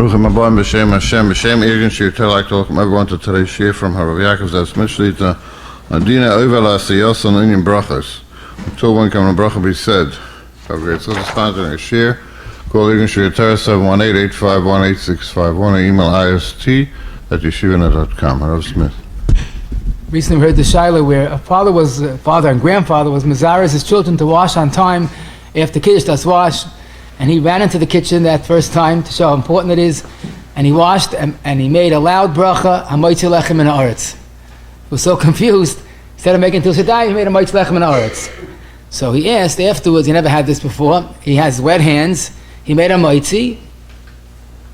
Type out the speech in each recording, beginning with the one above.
Bruchim Aboim B'Shem Hashem B'Shem Irgen Shi'Yoter like to welcome everyone to today's shir from Rabbi Yakov that's Mishlita Adina Over L'Asiyos and brachos. Until when can a bracha be said? So great. So respond to shir. Call Irgen Shi'Yoter 718-851-8651 or email ist@yeshivanet.com. Rav Smith. Recently we heard the shaila where a father and grandfather was mazaris his children to wash on time after Kiddush das wash. And he ran into the kitchen that first time to show how important it is. And he washed and he made a loud bracha, hamotzi lechem min haaretz. He was so confused. Instead of making Netilat Yadayim, he made a hamotzi lechem min haaretz. So he asked afterwards, he never had this before, he has wet hands, he made a hamotzi.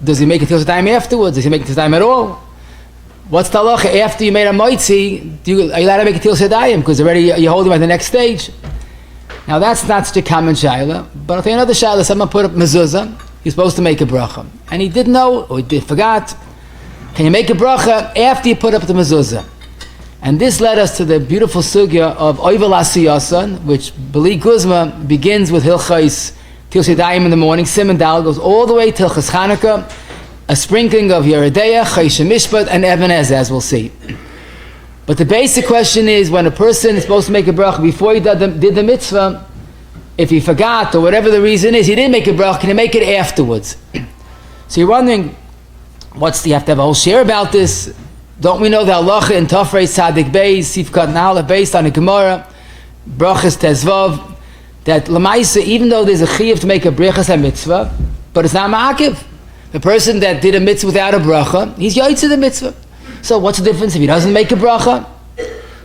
Does he make Netilat Yadayim afterwards? Does he make Netilat Yadayim at all? What's the halacha after you made a hamotzi? Are you allowed to make Netilat Yadayim? Because already you're holding at the next stage. Now that's not such a common shaila, but I'll tell you another shaila. Someone put up mezuzah, he's supposed to make a bracha, and he didn't know, or he forgot. Can you make a bracha after you put up the mezuzah? And this led us to the beautiful sugya of oiver l'asiyatן, which B'li Guzma begins with Hilchais Netilat Yadayim in the morning, Siman Dal, goes all the way till Hanukkah, a sprinkling of Yeridea, Chaysh Mishpat, and Even Ezer, as we'll see. But the basic question is, when a person is supposed to make a bracha before he did the mitzvah, if he forgot or whatever the reason is, he didn't make a bracha, can he make it afterwards? So you're wondering, you have to have a whole share about this. Don't we know the halacha in Tafrei Tzadik Beis, Sifkat Nala, based on a Gemara, brachos tezvav, that lemaisa, even though there's a chiyuv to make a brachos a mitzvah, but it's not ma'akiv. The person that did a mitzvah without a bracha, he's yaitz the mitzvah. So what's the difference if he doesn't make a bracha?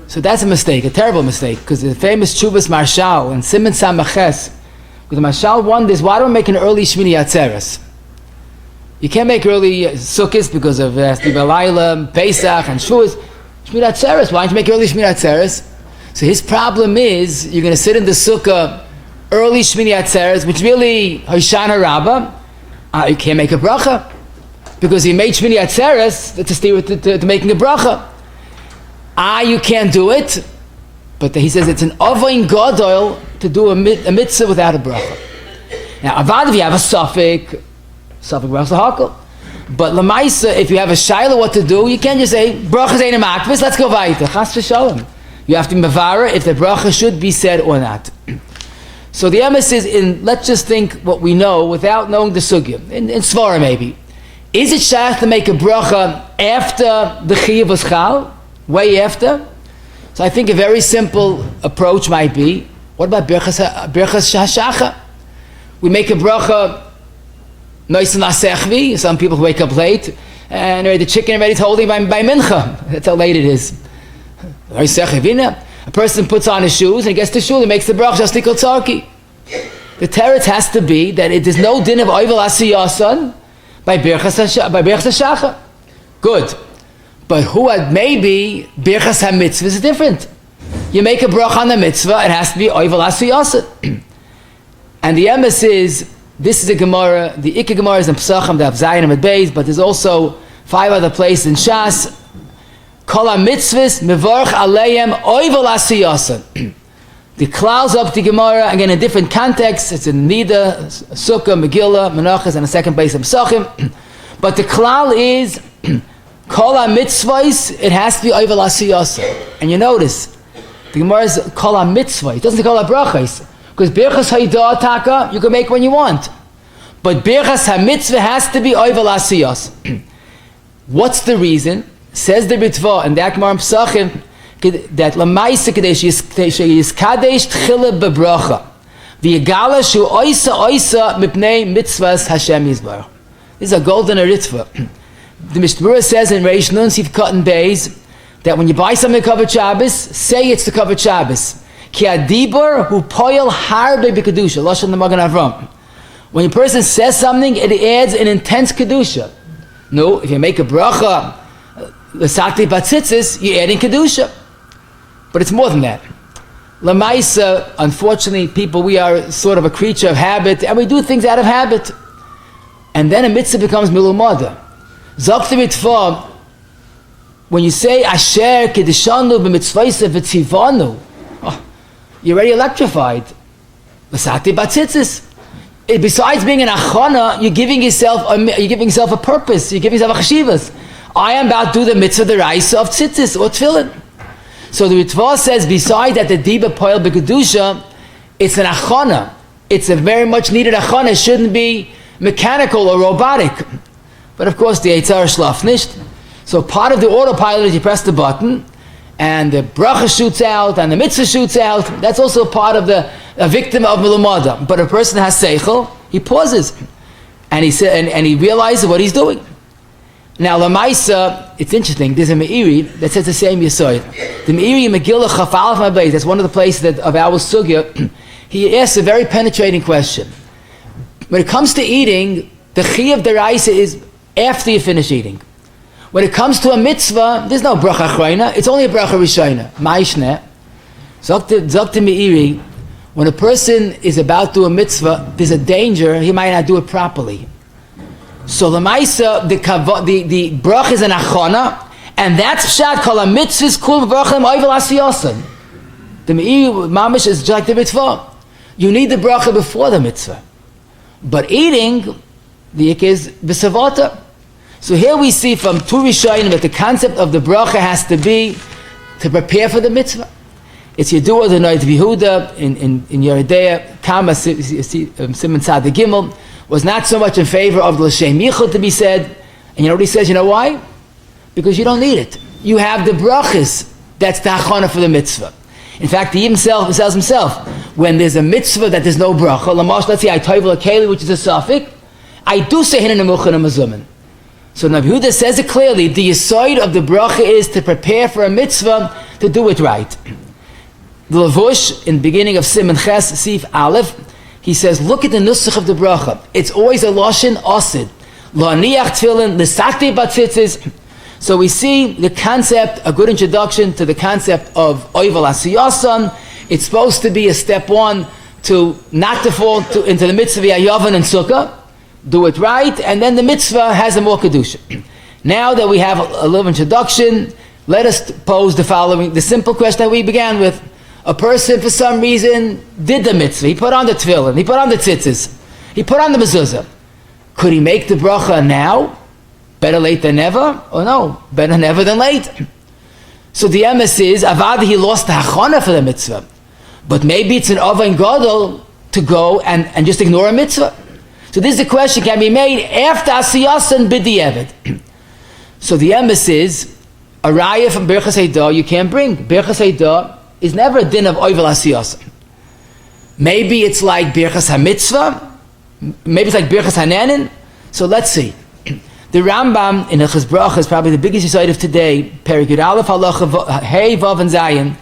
So that's a mistake, a terrible mistake, because the famous Chuvas Marshal and Siman Samaches, with the Marshal wonders, why don't we make an early Shmini Atzeres? You can't make early Sukkot because of Balayla, Pesach, and Shavuos. Shmini Atzeres, why don't you make early Shmini Atzeres? So his problem is, you're going to sit in the Sukkah early Shmini Atzeres, which really Hoshana Rabbah, you can't make a bracha. Because he made Shmini Atzeres to steer to making a bracha. You can't do it, but he says it's an Avain Gadol to do a mitzvah without a bracha. Now, avad if you have a suffix bracha hakol. But lemaisa, if you have a shaila what to do, you can't just say brachas ain't a makvis. Let's go weiter. Chas v'shalom. You have to mavara if the bracha should be said or not. So the emes is let's just think what we know without knowing the sugya in svara maybe. Is it shaykh to make a bracha after the chiyuv was chal? Way after? So I think a very simple approach might be, what about brachas shashacha? We make a bracha nois nasechvi. Some people wake up late and the chicken already holding by mincha. That's how late it is. A person puts on his shoes and gets to shul and makes the bracha shastikol tzarki. The teretz has to be that it is no din of oiver l'asiyatן by Bechas HaShacha. Good. But maybe Bechas HaMitzvah is different. You make a bracha on the mitzvah, it has to be oiver l'asiyatן. And the emes is, this is a Gemara, the Ikka Gemara is in Pesachim, the Avzayin and Beis, but there's also 5 other places in Shas. Kol HaMitzvahs mevarch aleim oiver l'asiyatן. The klals up to Gemara, again in different contexts, it's in Nida, Sukkah, Megillah, Menachos, and a second place of Pesachim. But the klal is, Kol HaMitzvahs, it has to be oiver l'asiyatן. And you notice, the Gemara is Kol HaMitzvah, it doesn't call it brachos. Because Birchas Haidah Taka, you can make when you want. But Birchas HaMitzvah has to be oiver l'asiyatן. What's the reason? Says the Ritva, and the Gemara in Pesachim, that lemaisa kadesh yiskadesh tchila bebracha v'yigala shu oisa mipnei mitzvahs Hashem yizbarach. This is a golden ritva. The Mishnah says in Reish Nun Sif Cotton Bays that when you buy something to cover Shabbos, say it's to cover Shabbos. Ki adibur hu poyel harbe b'kedusha lashon the Magen Avram. When a person says something, it adds an intense kedusha. No, if you make a bracha l'sakti batzitzis, you're adding kedusha. But it's more than that. Lamaisa, unfortunately, people, we are sort of a creature of habit, and we do things out of habit. And then a mitzvah becomes milumada. Zakti mitzvah, when you say Asher kedishanu b'mitzvayse v'tzivanu, you're already electrified. L'sakti batzitzis. besides being an achana, you're giving yourself a purpose. You're giving yourself a cheshivas. I am about to do the mitzvah deraisa of tzitzis or tefillin. So the Ritva says, besides that the diba poil b'kedusha, it's an achana. It's a very much needed achana. It shouldn't be mechanical or robotic. But of course, the Eitzar shlaf nicht. So part of the autopilot is you press the button, and the bracha shoots out, and the mitzvah shoots out. That's also part of a victim of melumada. But a person has seichel, he pauses, and he realizes what he's doing. Now, Lamaisa, it's interesting, there's a Meiri that says the same Yisoid. The Meiri in Megillah Chaf Aleph Mabez, that's one of the places of our sugya, he asks a very penetrating question. When it comes to eating, the Chiyuv Deraisa is after you finish eating. When it comes to a mitzvah, there's no bracha achrayna, it's only a bracha rishayna. Ma'ishne. Zok to Meiri, when a person is about to do a mitzvah, there's a danger, he might not do it properly. So the Maisa, the brach is an achana, and that's pshat kol ha-mitzvahs kul v'brachim oivel asiyosan. The Meiri mamish is just like the mitzvah. You need the bracha before the mitzvah. But eating, the yik is b'savata. So here we see from two Rishonim that the concept of the bracha has to be to prepare for the mitzvah. It's Yedua the Noid Yehuda in Yeridea, Kama Simon Tzad Gimel, was not so much in favor of the L'Shem Yichud to be said. And you know what he says? You know why? Because you don't need it. You have the brachos. That's the hachana for the mitzvah. In fact, he himself tells himself, when there's a mitzvah that there's no bracha, Lamash, let's say I toivel a keli, which is a suffix, I do say hin and a mazumin. So Rabbi Yehuda says it clearly, the yisoid of the bracha is to prepare for a mitzvah to do it right. The Lavush, in the beginning of Siman Ches, Sif Aleph, he says, look at the nusach of the bracha. It's always a lashon osid. La'aniach tefillin, l'sakti batzitzis. So we see the concept, a good introduction to the concept of oivel asiyasan. It's supposed to be a step one to not to fall into the mitzvah yavan and sukkah. Do it right, and then the mitzvah has a more kedusha. Now that we have a little introduction, let us pose the following, the simple question that we began with. A person, for some reason, did the mitzvah. He put on the tefillin. He put on the tzitzis. He put on the mezuzah. Could he make the bracha now? Better late than never? Or no? Better never than late. So the emes is, avad, he lost the hachana for the mitzvah. But maybe it's an oven gadol to go and just ignore a mitzvah. So this is a question can be made after asiyasan b'di'evet. So the emes is, a raya from Bechas Eidah you can't bring. Bechas Eidah is never a din of oivel asiyasa. Maybe it's like Bechas HaMitzvah, maybe it's like Bechas HaNehnין. So let's see. The Rambam in Hilchos Bracha is probably the biggest yisoid of today, Perek Yud Aleph Halacha Hey Vav and Zayin,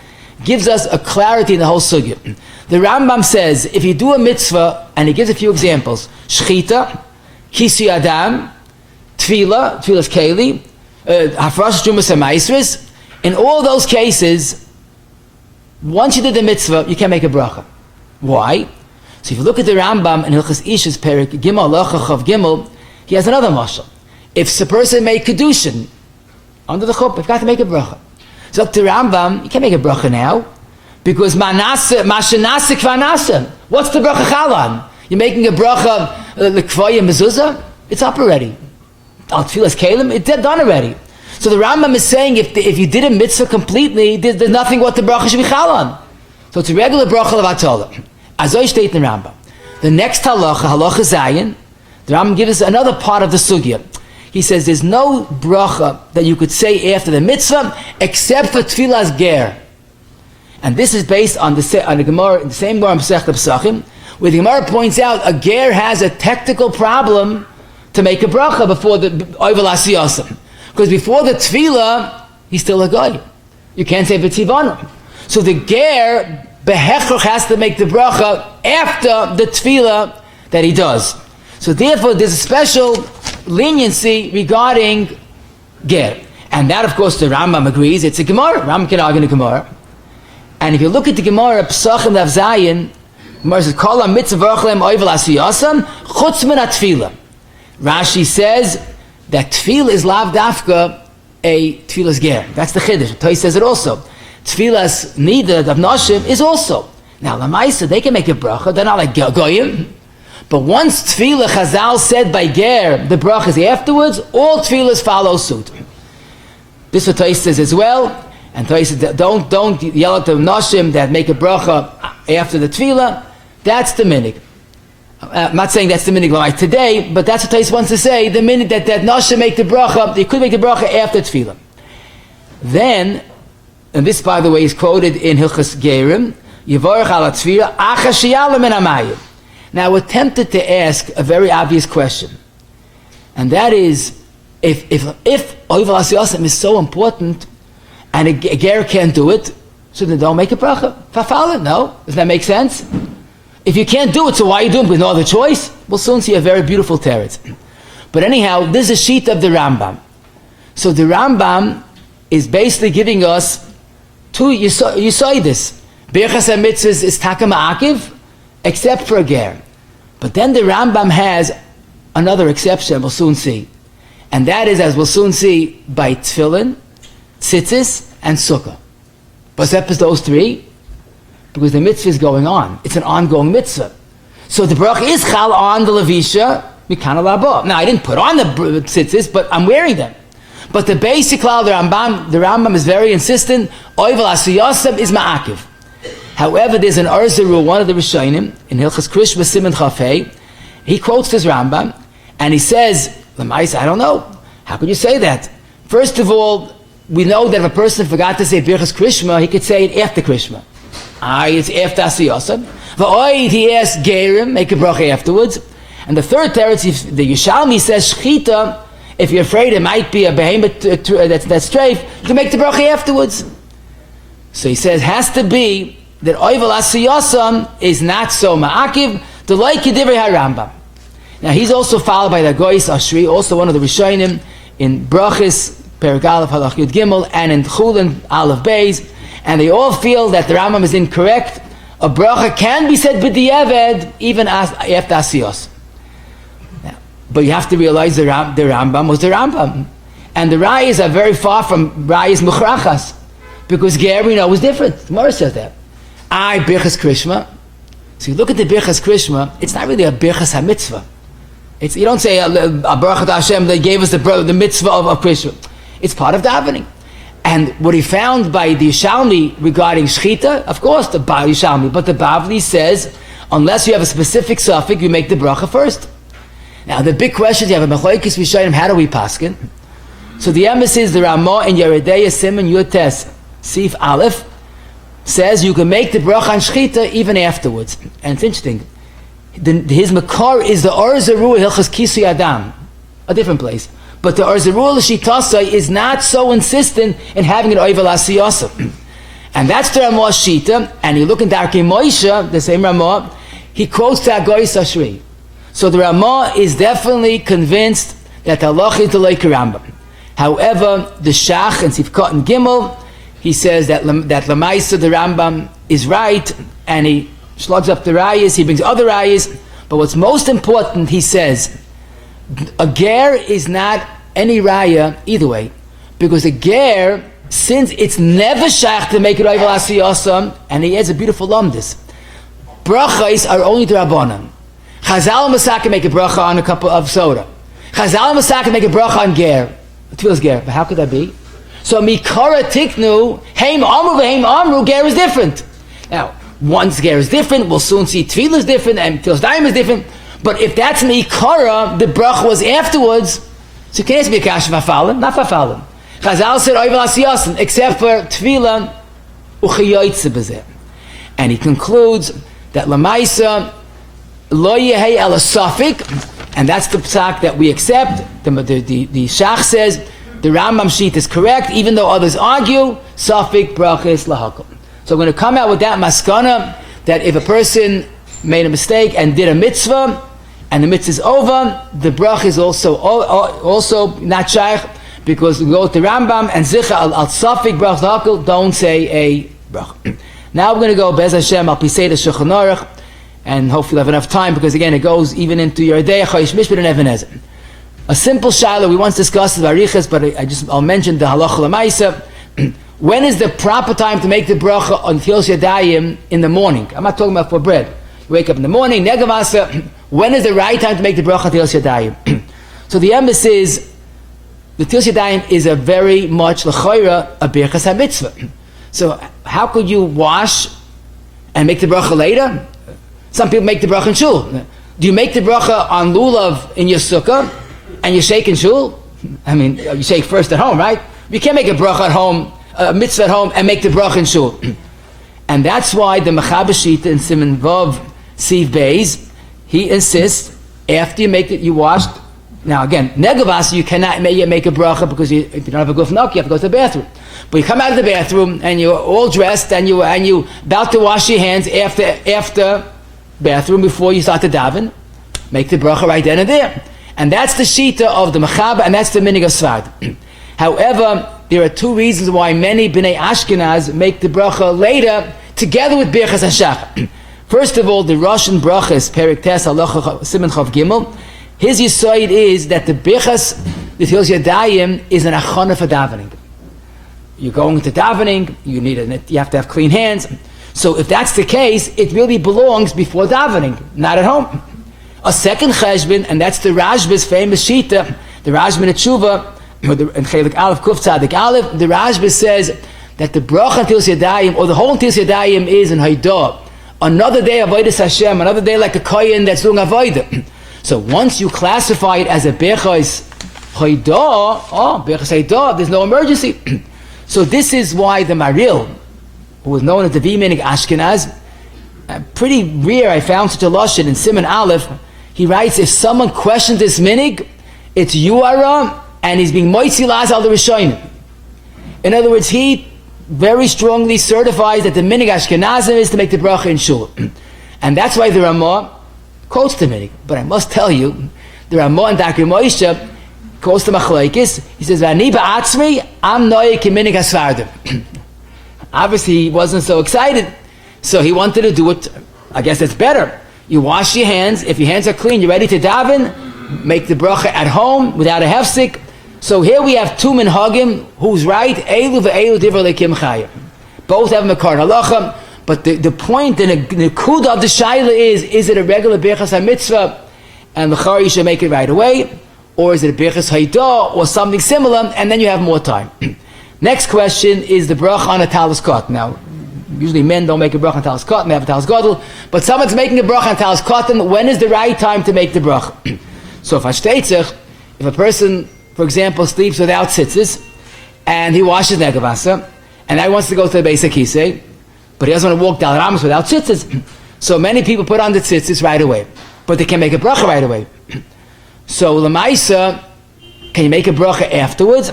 gives us a clarity in the whole sugya. The Rambam says, if you do a mitzvah, and he gives a few examples, Shchita, Kיסוי Adam, Tefillas Keli, Hafrash Jumas HaMaisris, in all those cases, once you did the mitzvah, you can't make a bracha. Why? So if you look at the Rambam in Hilchos Ishas Perek Gimel Halacha Chav Gimel, he has another mashal. If a person made kedushin under the chuppah, you've got to make a bracha. So to Rambam, you can't make a bracha now because mashenase kvanase. What's the bracha chalan? You're making a bracha the kvaya mezuzah. It's up already. Al tefillas kelim, it's done already. So the Rambam is saying if you did a mitzvah completely, there's nothing what the bracha should be chalan. So it's a regular bracha of atola. Azoy state in the Rambam. The next halacha zayin, the Rambam gives us another part of the sugya. He says there's no bracha that you could say after the mitzvah except for tefillas ger. And this is based on the Gemara, the same Gemara in Masechet Pesachim, where the Gemara points out a ger has a technical problem to make a bracha before the oivel asiyasam. Because before the tefillah, he's still a guy. You can't say v'tzivanu. So the ger, behechroch, has to make the bracha after the tefillah that he does. So therefore, there's a special leniency regarding ger. And that, of course, the Rambam agrees. It's a Gemara. Rambam can argue in a Gemara. And if you look at the Gemara, Pesachim Daf Zayin, Gemara says, Kol ha-mitzvah v'ochlem oivel asiyasam, chutz min ha-tefillah. Rashi says that tefillah is lav dafka a tefillas ger. That's the chiddush. Toy says it also. Tefillas nida of nashim is also. Now, Lamaisa, they can make a bracha. They're not like goyim. But once tefillah, Chazal said by ger, the brachas afterwards, all tefillahs follow suit. This what Tais says as well, and Tais says, don't yell at the nashim that make a bracha after the tefillah. That's the minig. I'm not saying that's the minig like today, but that's what Tais wants to say. The minute that nashim make the bracha, they could make the bracha after tefillah. Then, and this by the way is quoted in Hilchas Gerim, Yivorach ala tefillah, acha sheyala min hamayim. Now we're tempted to ask a very obvious question, and that is, if oivel asiyosem is so important, and a ger can't do it, so then don't make a bracha. Fafala? No. Does that make sense? If you can't do it, so why are you doing it with no other choice? We'll soon see a very beautiful teretz. But anyhow, this is a sheet of the Rambam. So the Rambam is basically giving us two yisoidis. Birchas HaMitzvahs is taka ma'akiv, except for a ger. But then the Rambam has another exception, we'll soon see. And that is, as we'll soon see, by tefillin, tzitzis, and sukkah. What's up is those three? Because the mitzvah is going on. It's an ongoing mitzvah. So the bracha is chal on the levisha, mikana labo. Now I didn't put on the tzitzis, but I'm wearing them. But the basic law of the Rambam is very insistent. Oivel asiyosem is ma'akiv. However, there's an Arzaru, one of the Rishonim, in Hilchas Krishma Siman Chafei. He quotes this Rambam, and he says, Lamais, I don't know. How could you say that? First of all, we know that if a person forgot to say Birchas Krishma, he could say it after Krishma. It's after Asiyosem. V'oid, he asks Gerim, make a bracha afterwards. And the third teretz, the Yushalmi says Shchita, if you're afraid it might be a behemoth that's strafe, you can make the bracha afterwards. So he says, has to be that oivel asiyosam is not so ma'akiv, the like Yedivrei HaRambam. Now he's also followed by the Goyis Ashri, also one of the Rishonim, in Brachos, Perek Aleph, Halach Yud Gimel, and in Chulin, Aleph Beis, and they all feel that the Rambam is incorrect. A bracha can be said b'di'eved even after asiyos. But you have to realize the Rambam was the Rambam. And the Rayas are very far from Rayas Muchrachas, because Ger, we know, was different. The Gemara says that. Birchas Krishma. So you look at the Birchas Krishma, it's not really a Birchas HaMitzvah. You don't say a Baruch Hashem, they gave us the mitzvah of Krishma. It's part of davening. And what he found by the Yishalmi regarding Shchita, of course the Yishalmi, but the Bavli says, unless you have a specific suffix, you make the bracha first. Now the big question is, you have a Mechoikis V'Shayim, how do we paskin? So the emphasis, the Ramah in Yeredeya Siman Yutes Sif Aleph, says you can make the bracha on Shchita even afterwards. And it's interesting. His makar is the Or Zarua Hilchas Kיסוי Adam, a different place. But the Or Zarua L'Shitasa is not so insistent in having an oivel asiyasa. And that's the Ramah Shita. And you look in Darkei Moshe, the same Ramah, he quotes the Goyis Ashri. So the Ramah is definitely convinced that the halach is the like Rambam. However, the Shach and Sifkot and Gimel, he says that Lamaisa, the Rambam, is right, and he slugs up the rayas, he brings other rayas, but what's most important, he says, a ger is not any raya either way, because a ger, since it's never shaykh to make it oivel asiyosam, and he adds a beautiful lumdis, brachos are only the Rabbanan. Chazal Masaka make a bracha on a cup of soda. Chazal Masaka make a bracha on ger, tefillah's ger, but how could that be? So mikara tiknu, heim amru v'heim amru, ger is different. Now, one's ger is different, we'll soon see tefillah is different, and tefillah's daim is different, but if that's mikara, the bracha was afterwards, so you can't be a kash v'afalin, not v'afalin. Chazal said oivel asiyasin, except for tefillah u'chayoytze b'zeh. And he concludes that lamaisa lo yehei el safik, and that's the psak that we accept. The Shach says the Rambam sheet is correct, even though others argue. Safik brachos lahakol. So we're going to come out with that maskana that if a person made a mistake and did a mitzvah, and the mitzvah is over, the bracha is also not shaykh, because we go to Rambam and zicha al safik brachos lahakol, don't say a bracha. Now we're going to go Bez Hashem al pisei the Shulchan Aruch, and hopefully we'll have enough time, because again it goes even into Yeredeya, Chayish Mishpat, and Even Ezer. A simple shaila we once discussed with Arichas, but I'll mention the halacha l'maisa. When is the proper time to make the bracha on Netilas Yadayim in the morning? I'm not talking about for bread. You wake up in the morning, negavasa. When is the right time to make the bracha on Netilas Yadayim? So the emphasis is, the Netilas Yadayim is a very much l'chayra a Bרכos HaMitzvah. So how could you wash and make the bracha later? Some people make the bracha in shul. Do you make the bracha on lulav in your sukkah and you shake in shul? I mean, you shake first at home, right? You can't make a bracha at home, a mitzvah at home, and make the bracha in shul. And that's why the Mechaber Shita in Siman Vav Siv Beis, he insists after you make it, you washed. Now again, negavas, you cannot make a bracha because if you don't have a guf nok, you have to go to the bathroom. But you come out of the bathroom and you're all dressed and you about to wash your hands after bathroom before you start to daven, make the bracha right then and there. And that's the shita of the Mechaber, and that's the minig of Sfard. However, there are two reasons why many Bnei Ashkenaz make the bracha later together with Birchas HaShachar. First of all, the Russian brachos, Perik Tes Halacha Siman Chav Gimel, his yisoid is that the Birchas Netilas Yadayim is an achana for davening. You're going to davening, you have to have clean hands. So if that's the case, it really belongs before davening, not at home. A second cheshbon, and that's the Rashba's famous shita, the Rashba in Tshuva, in Chelik Aleph Kuf Tzadik Aleph, the Rashba says that the bracha Netilas Yadayim, or the whole Netilas Yadayim, is in Haidah. Another day avodas Hashem, another day like a kohen that's doing avodah. So once you classify it as a Bechos Haidah, Bechos Haidah, there's no emergency. So this is why the Maril, who was known as the V-Minig Ashkenaz, pretty rare I found such a lashon in Siman Aleph. He writes, if someone questions this minig, it's Yuara, and he's being moitzi laz al the Rishonim. In other words, he very strongly certifies that the minig Ashkenazim is to make the bracha in shul. And that's why the Ramah quotes the minig. But I must tell you, the Ramah and Dr. Moshe quotes the Machlaikis. He says, V'ani ba'atzmi, am noyek minig hasfardim. Obviously, he wasn't so excited. So he wanted to do it, I guess it's better. You wash your hands. If your hands are clean, you're ready to daven. Make the bracha at home without a hefsek. So here we have two minhagim. Who's right? Eilu ve'eilu divrei lekim chaya. Both have makar halacha. But the point, the nekuda of the shaila is it a regular Bechos HaMitzvah and the chari should make it right away? Or is it a Bechos Haidah or something similar? And then you have more time. Next question is the bracha on a tallis cotton. Now, usually men don't make a bracha on tallis cotton, they have a tallis gadol. But someone's making a bracha on tallis cotton. When is the right time to make the bracha? So if a person, for example, sleeps without tzitzis, and he washes negavasa, and now he wants to go to the basic kìsui, but he doesn't want to walk down Ramos without tzitzis. So many people put on the tzitzis right away, but they can make a bracha right away. So l'maisa, can you make a bracha afterwards?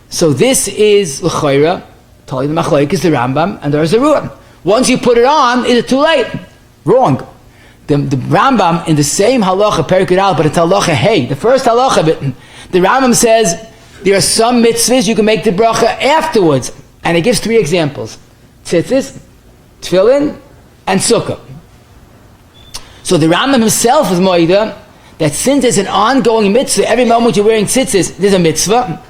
So this is l'chayra, totally the machlokes is the Rambam, and there's a ruah. Once you put it on, is it too late? Wrong. The Rambam in the same halacha, Perikut Al, but it's halacha hey, the first halacha of it, the Rambam says there are some mitzvahs you can make the bracha afterwards, and he gives three examples: tzitzis, tefillin, and sukkah. So the Rambam himself is moida that since it's an ongoing mitzvah, every moment you're wearing tzitzis, there's a mitzvah.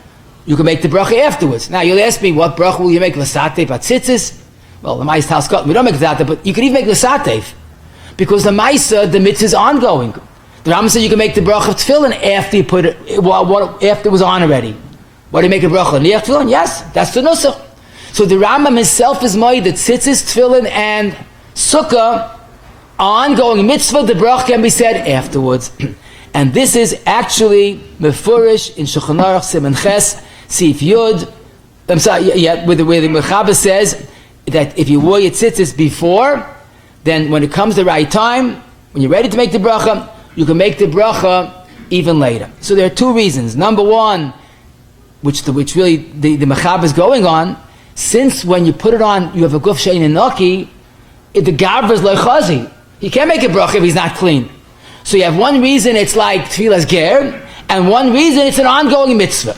You can make the bracha afterwards. Now you'll ask me, what bracha will you make l'satef at tzitzis? Well, the ma'is tal's cut. We don't make l'satef, but you can even make l'satef because the ma'isa, the mitzvah is ongoing. The Rambam says you can make the bracha of tefillin after you put it, after it was on already. What do you make a bracha? Liach tefillin? Yes, that's the nusach. So the Rambam himself is moed that tzitzis, tefillin, and sukkah, ongoing mitzvah, the bracha can be said afterwards. And this is actually mefurish in Shulchan Aruch Siman Ches Sif Yud. I'm sorry, where the Mechaber says that if you wore your tzitzis before, then when it comes the right time, when you're ready to make the bracha, you can make the bracha even later. So there are two reasons. Number one, which really the Mechaber is going on, since when you put it on, you have a guf shein and naki, the gavra is loichazi. He can't make a bracha if he's not clean. So you have one reason it's like tefillas ger, and one reason it's an ongoing mitzvah.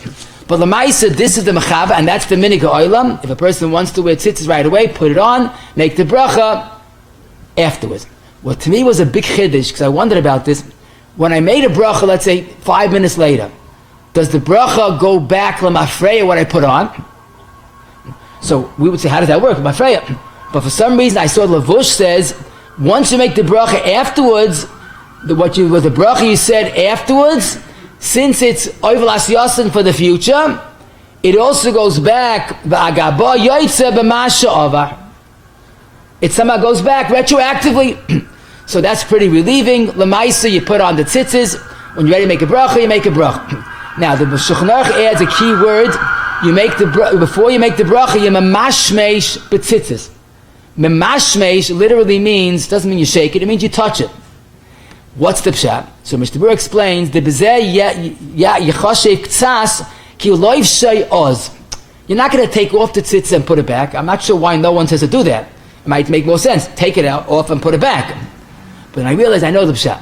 But l'maisa, this is the mechaber, and that's the minig ha'olam. If a person wants to wear tzitzis right away, put it on, make the bracha afterwards. What to me was a big chiddush, because I wondered about this. When I made a bracha, let's say 5 minutes later, does the bracha go back l'mafreya what I put on? So we would say, how does that work? L'mafreya. But for some reason, I saw Lavush says, once you make the bracha afterwards, what the bracha you said afterwards, since it's over l'asiyastan for the future, it also goes back, it somehow goes back retroactively. So that's pretty relieving. Lemaisa, you put on the tzitzis. When you're ready to make a bracha, you make a bracha. Now the Shulchan Aruch adds a key word. You make before you make the bracha, you mamashmesh b'tzitzis. Mamashmesh literally means, doesn't mean you shake it, it means you touch it. What's the pshat? So Mr. Burr explains, the bezeh yechashev ktsas ki loiv shay oz. You're not going to take off the tzitzis and put it back. I'm not sure why no one says to do that. It might make more sense. Take it out, off, and put it back. But I realized I know the pshat.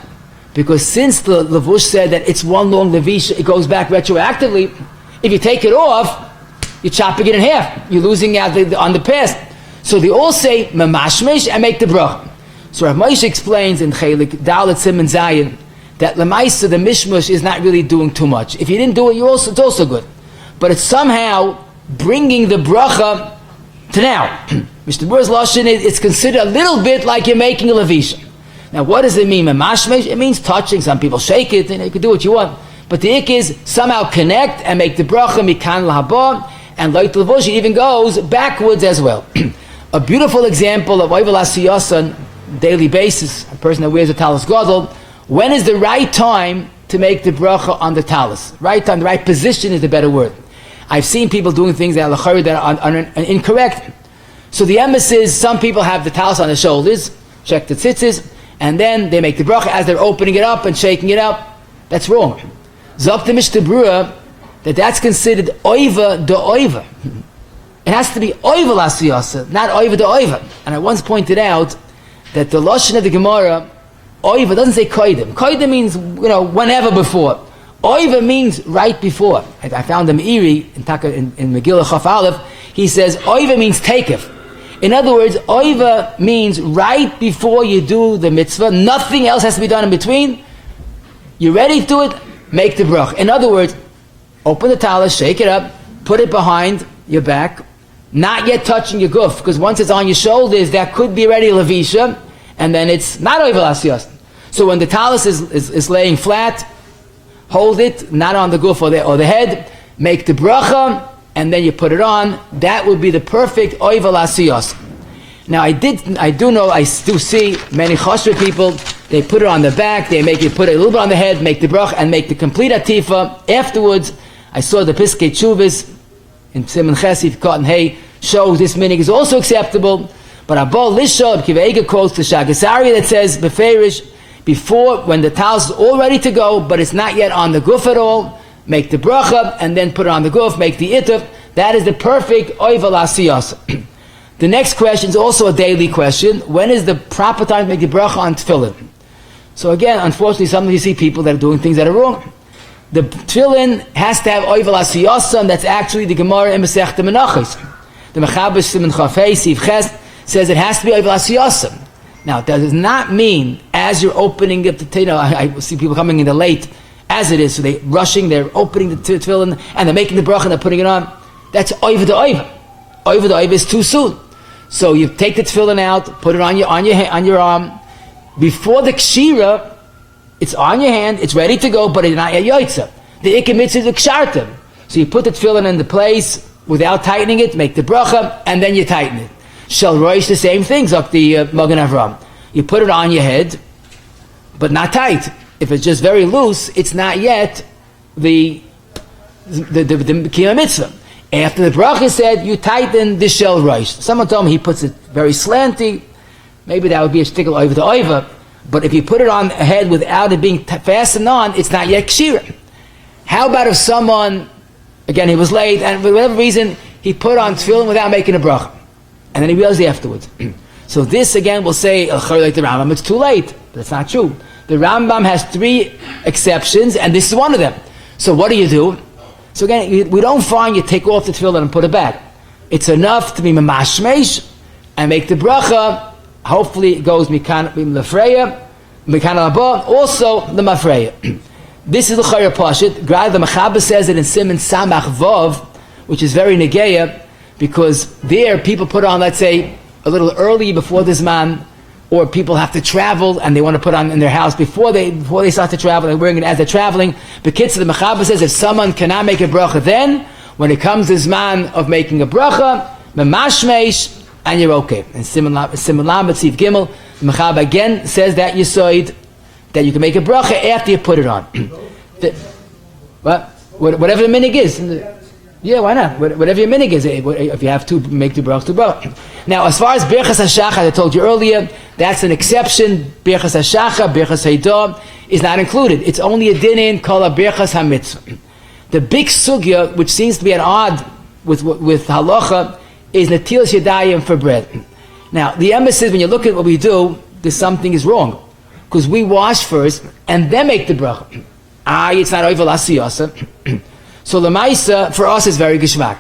Because since the Levush said that it's one long levish, it goes back retroactively, if you take it off, you're chopping it in half. You're losing out on the past. So they all say, mamashmesh, and make the bracha. So Rav Moshe explains in Chelik, Dalet Siman Zayin, that Lemaisa, the mishmush, is not really doing too much. If you didn't do it, it's also good. But it's somehow bringing the bracha to now. Mr. Burr's Lashon, it's considered a little bit like you're making a levisha. Now, what does it mean? Mamashmesh? It means touching. Some people shake it, and you can do what you want. But the ik is somehow connect and make the bracha mikan lahaba, and like the levush, it even goes backwards as well. A beautiful example of oivel asiyasan, daily basis, a person that wears a tallis gadol. When is the right time to make the bracha on the tallis? Right time, the right position is the better word. I've seen people doing things that are incorrect. So the emes is, some people have the tallis on their shoulders, check the tzitzis, and then they make the bracha as they're opening it up and shaking it up. That's wrong. Zok the Mishnah Berurah that's considered oiva de oiva. It has to be oiva l'asiyasa, not oiva de oiva. And I once pointed out that the lashon of the Gemara, oiva doesn't say koidim. Koidim means whenever before. Oiva means right before. I found him Iri in Megillah Chaf Aleph. He says oiva means takef. In other words, oiva means right before you do the mitzvah. Nothing else has to be done in between. You're ready to do it, make the brach. In other words, open the tallis, shake it up, put it behind your back, not yet touching your guf, because once it's on your shoulders, that could be already levisha, and then it's not oiva l'asiyas. So when the tallis is laying flat, hold it, not on the guf or the head, make the bracha, and then you put it on. That would be the perfect oiva l'asiyas. Now I do see many chosher people, they put it on the back, they put it a little bit on the head, make the bracha, and make the complete atifa. Afterwards, I saw the Piskei Teshuvos in Siman Chesed, Cotton Hay, shows this minig is also acceptable. But Abol Lishab Kiveiga quotes the Shagasari that says, Beferish, before, when the tallis is all ready to go, but it's not yet on the guf at all, make the bracha, and then put it on the guf, make the ituf. That is the perfect oiva l'asiyas. The next question is also a daily question. When is the proper time to make the bracha on tefillin? So again, unfortunately, sometimes you see people that are doing things that are wrong. The tefillin has to have oiva l'asiyas, and that's actually the Gemara in Masechta Menachos. The Mechaber Siman Chafei Siv Ches says it has to be oiva l'asiyas. Now, that does not mean as you're opening up the I see people coming in the late as it is, so they're rushing, they're opening the tefillin, and they're making the bracha and they're putting it on. That's oiva de oiva. Oiva de oiva is too soon. So you take the tefillin out, put it on your arm. Before the kshira, it's on your hand, it's ready to go, but it's not yet yoitza. The ikka mitzvah is the kshartim. So you put the tefillin in the place without tightening it, make the bracha, and then you tighten it. Shel roish, the same things up the Magen Avram. You put it on your head, but not tight. If it's just very loose, it's not yet the kiyam mitzvah. After the bracha said, you tighten the shel roish. Someone told me he puts it very slanty. Maybe that would be a shtickle over the oiva. But if you put it on the head without it being fastened on, it's not yet kshira. How about if someone, again, he was late, and for whatever reason, he put on tefillin without making a bracha. And then he realized afterwards. So this again will say, like the Rambam, it's too late. But that's not true. The Rambam has 3 exceptions, and this is one of them. So what do? So again, we don't find you take off the tefillin and put it back. It's enough to be mamashmesh and make the bracha. Hopefully it goes mikan lefreya, mikan alaba, also the mafreya. This is the chayra pashit. The Mechaber says it in Siman Samach Vav, which is very negeya, because there people put on, let's say, a little early before this man, or people have to travel and they want to put on in their house before they start to travel, they're wearing it as they're traveling. The Kitzur, the Mechaber says, if someone cannot make a bracha then, when it comes this man of making a bracha, memashmesh, and you're okay. And Siman Tziv Gimel, the Mechaber again says that Yisoid, that you can make a bracha after you put it on. Whatever the minig is. Yeah, why not? Whatever your minig is. If you have to make the bracha. Now, as far as Berchas HaShachar, I told you earlier, that's an exception. Berchas HaShachar, Berchas HaYdah is not included. It's only a dinin called a Berchas HaMitzvah. The big sugya, which seems to be at odd with halacha, is Netilas Yadayim for bread. Now, the emphasis, when you look at what we do, there's something is wrong. Because we wash first, and then make the bracha. It's not over l'asiyasa. So the Maisa, for us, is very geshmak.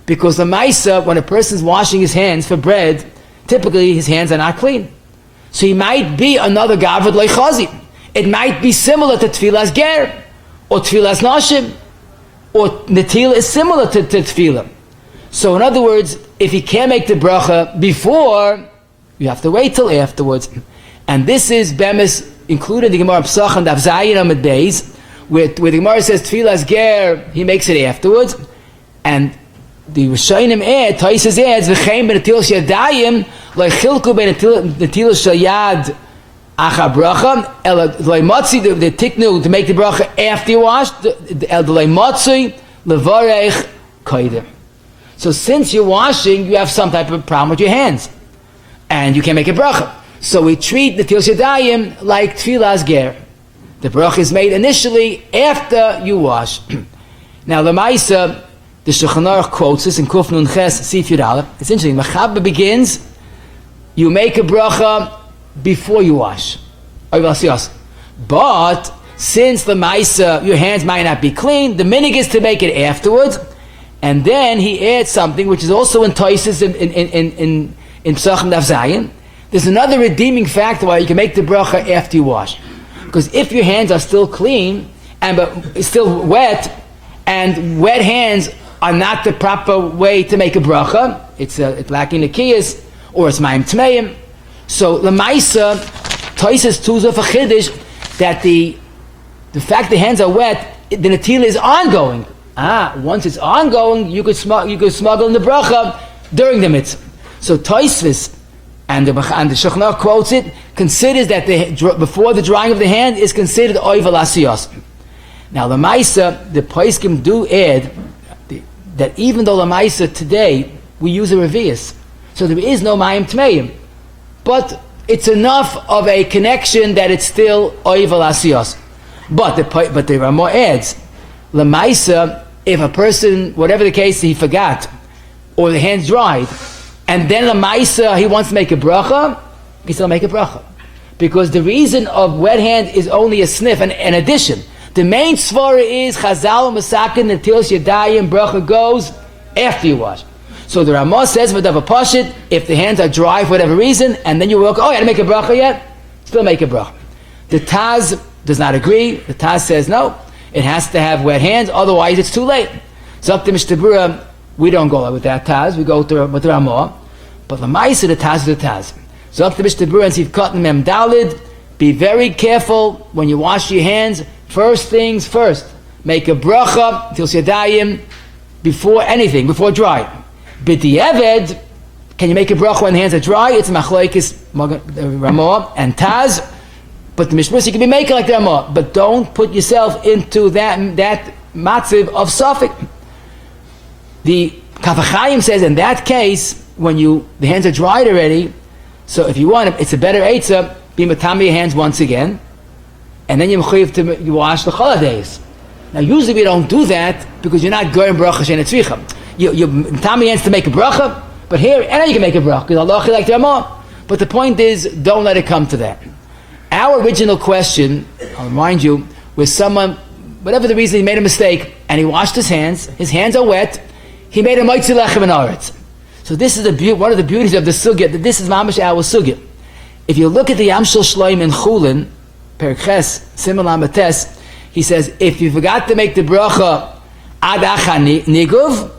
Because the Maisa, when a person's washing his hands for bread, typically his hands are not clean. So he might be another gavad leichazi. It might be similar to tefillas ger, or tefillas nashim, or netil is similar to tefillah. So in other words, if he can't make the bracha before, you have to wait till afterwards. And this is bemis included in the Gemara Psach and Daf Zayin Amud Beis, where the Gemara says tefillas ger, he makes it afterwards, and the Rishonim add, Taisus adds, v'chein b'netilas yadayim lo'chilku b'netilas shayad acha bracha, lo'imotzi the tiknu to make the bracha after you wash, lo'imotzi levarech koidem. So since you're washing, you have some type of problem with your hands, and you can't make a bracha. So we treat the netilas yadayim like tefillas ger. The bracha is made initially after you wash. Now the Maisa, the Shulchan Aruch quotes this in Kuf Nun Ches Sif Yud Aleph. It's interesting. Mechaber begins, you make a bracha before you wash. But since the Maisa, your hands might not be clean, the minig is to make it afterwards. And then he adds something which is also in Toises in Psach and Daf Zayin. There's another redeeming factor why you can make the bracha after you wash. Because if your hands are still clean but still wet, and wet hands are not the proper way to make a bracha, it's lacking the kiyas, or it's ma'im tmeim. So the Maisa, Toises Tuzah for Chiddush, that the fact the hands are wet, the Netilah is ongoing. Once it's ongoing, you could smuggle in the bracha during the mitzvah. So Toisvis and the Shulchan Aruch quotes it, considers that before the drying of the hand is considered oivel asiyos. Now the Maisa, the Poskim do add that even though the Maisa today we use a revius, so there is no mayim tmeim, but it's enough of a connection that it's still oivel asiyos. But the Ramah adds, the Maisa, if a person, whatever the case, he forgot, or the hand's dried, and then the Maisa, he wants to make a bracha, he can still make a bracha. Because the reason of wet hand is only a sniff, an addition. The main svara is Chazal Masakin Netilas Yadayim bracha goes after you wash. So the Ramah says V'dav Pashit, if the hands are dry for whatever reason, and then you walk, you had to make a bracha yet? Still make a bracha. The Taz does not agree. The Taz says no, it has to have wet hands, otherwise it's too late. So up to Mishtabura, we don't go with that Taz, we go with the Ramah. But the Maisa, the Taz is the Taz. So up to Mishtabura and Sivkot and Mem Dalid, be very careful when you wash your hands. First things first, make a bracha till Yadayim before anything, before dry. B'di'eved, can you make a bracha when the hands are dry? It's Machlokes Ramah and Taz. But the Mishmur, you can be making like the Ramah, but don't put yourself into that matziv of suffix. The Kaf HaChaim says in that case, when the hands are dried already, so if you want, it's a better eitzah, be matami your hands once again, and then you wash the holidays. Now usually we don't do that because you're not going bracha she'en tzricha. You matami your hands to make a bracha, but here, and then you can make a bracha, because Allah like the Ramah. But the point is, don't let it come to that. Our original question, I'll remind you, was someone, whatever the reason, he made a mistake, and he washed his hands are wet, he made a moitzi lechem in aretz. So this is one of the beauties of the sugya, that this is mamash our sugya. If you look at the Yamshel Shloim in Chulin, Perek Ches, Simon Lamates, he says, if you forgot to make the bracha ad acha niguv,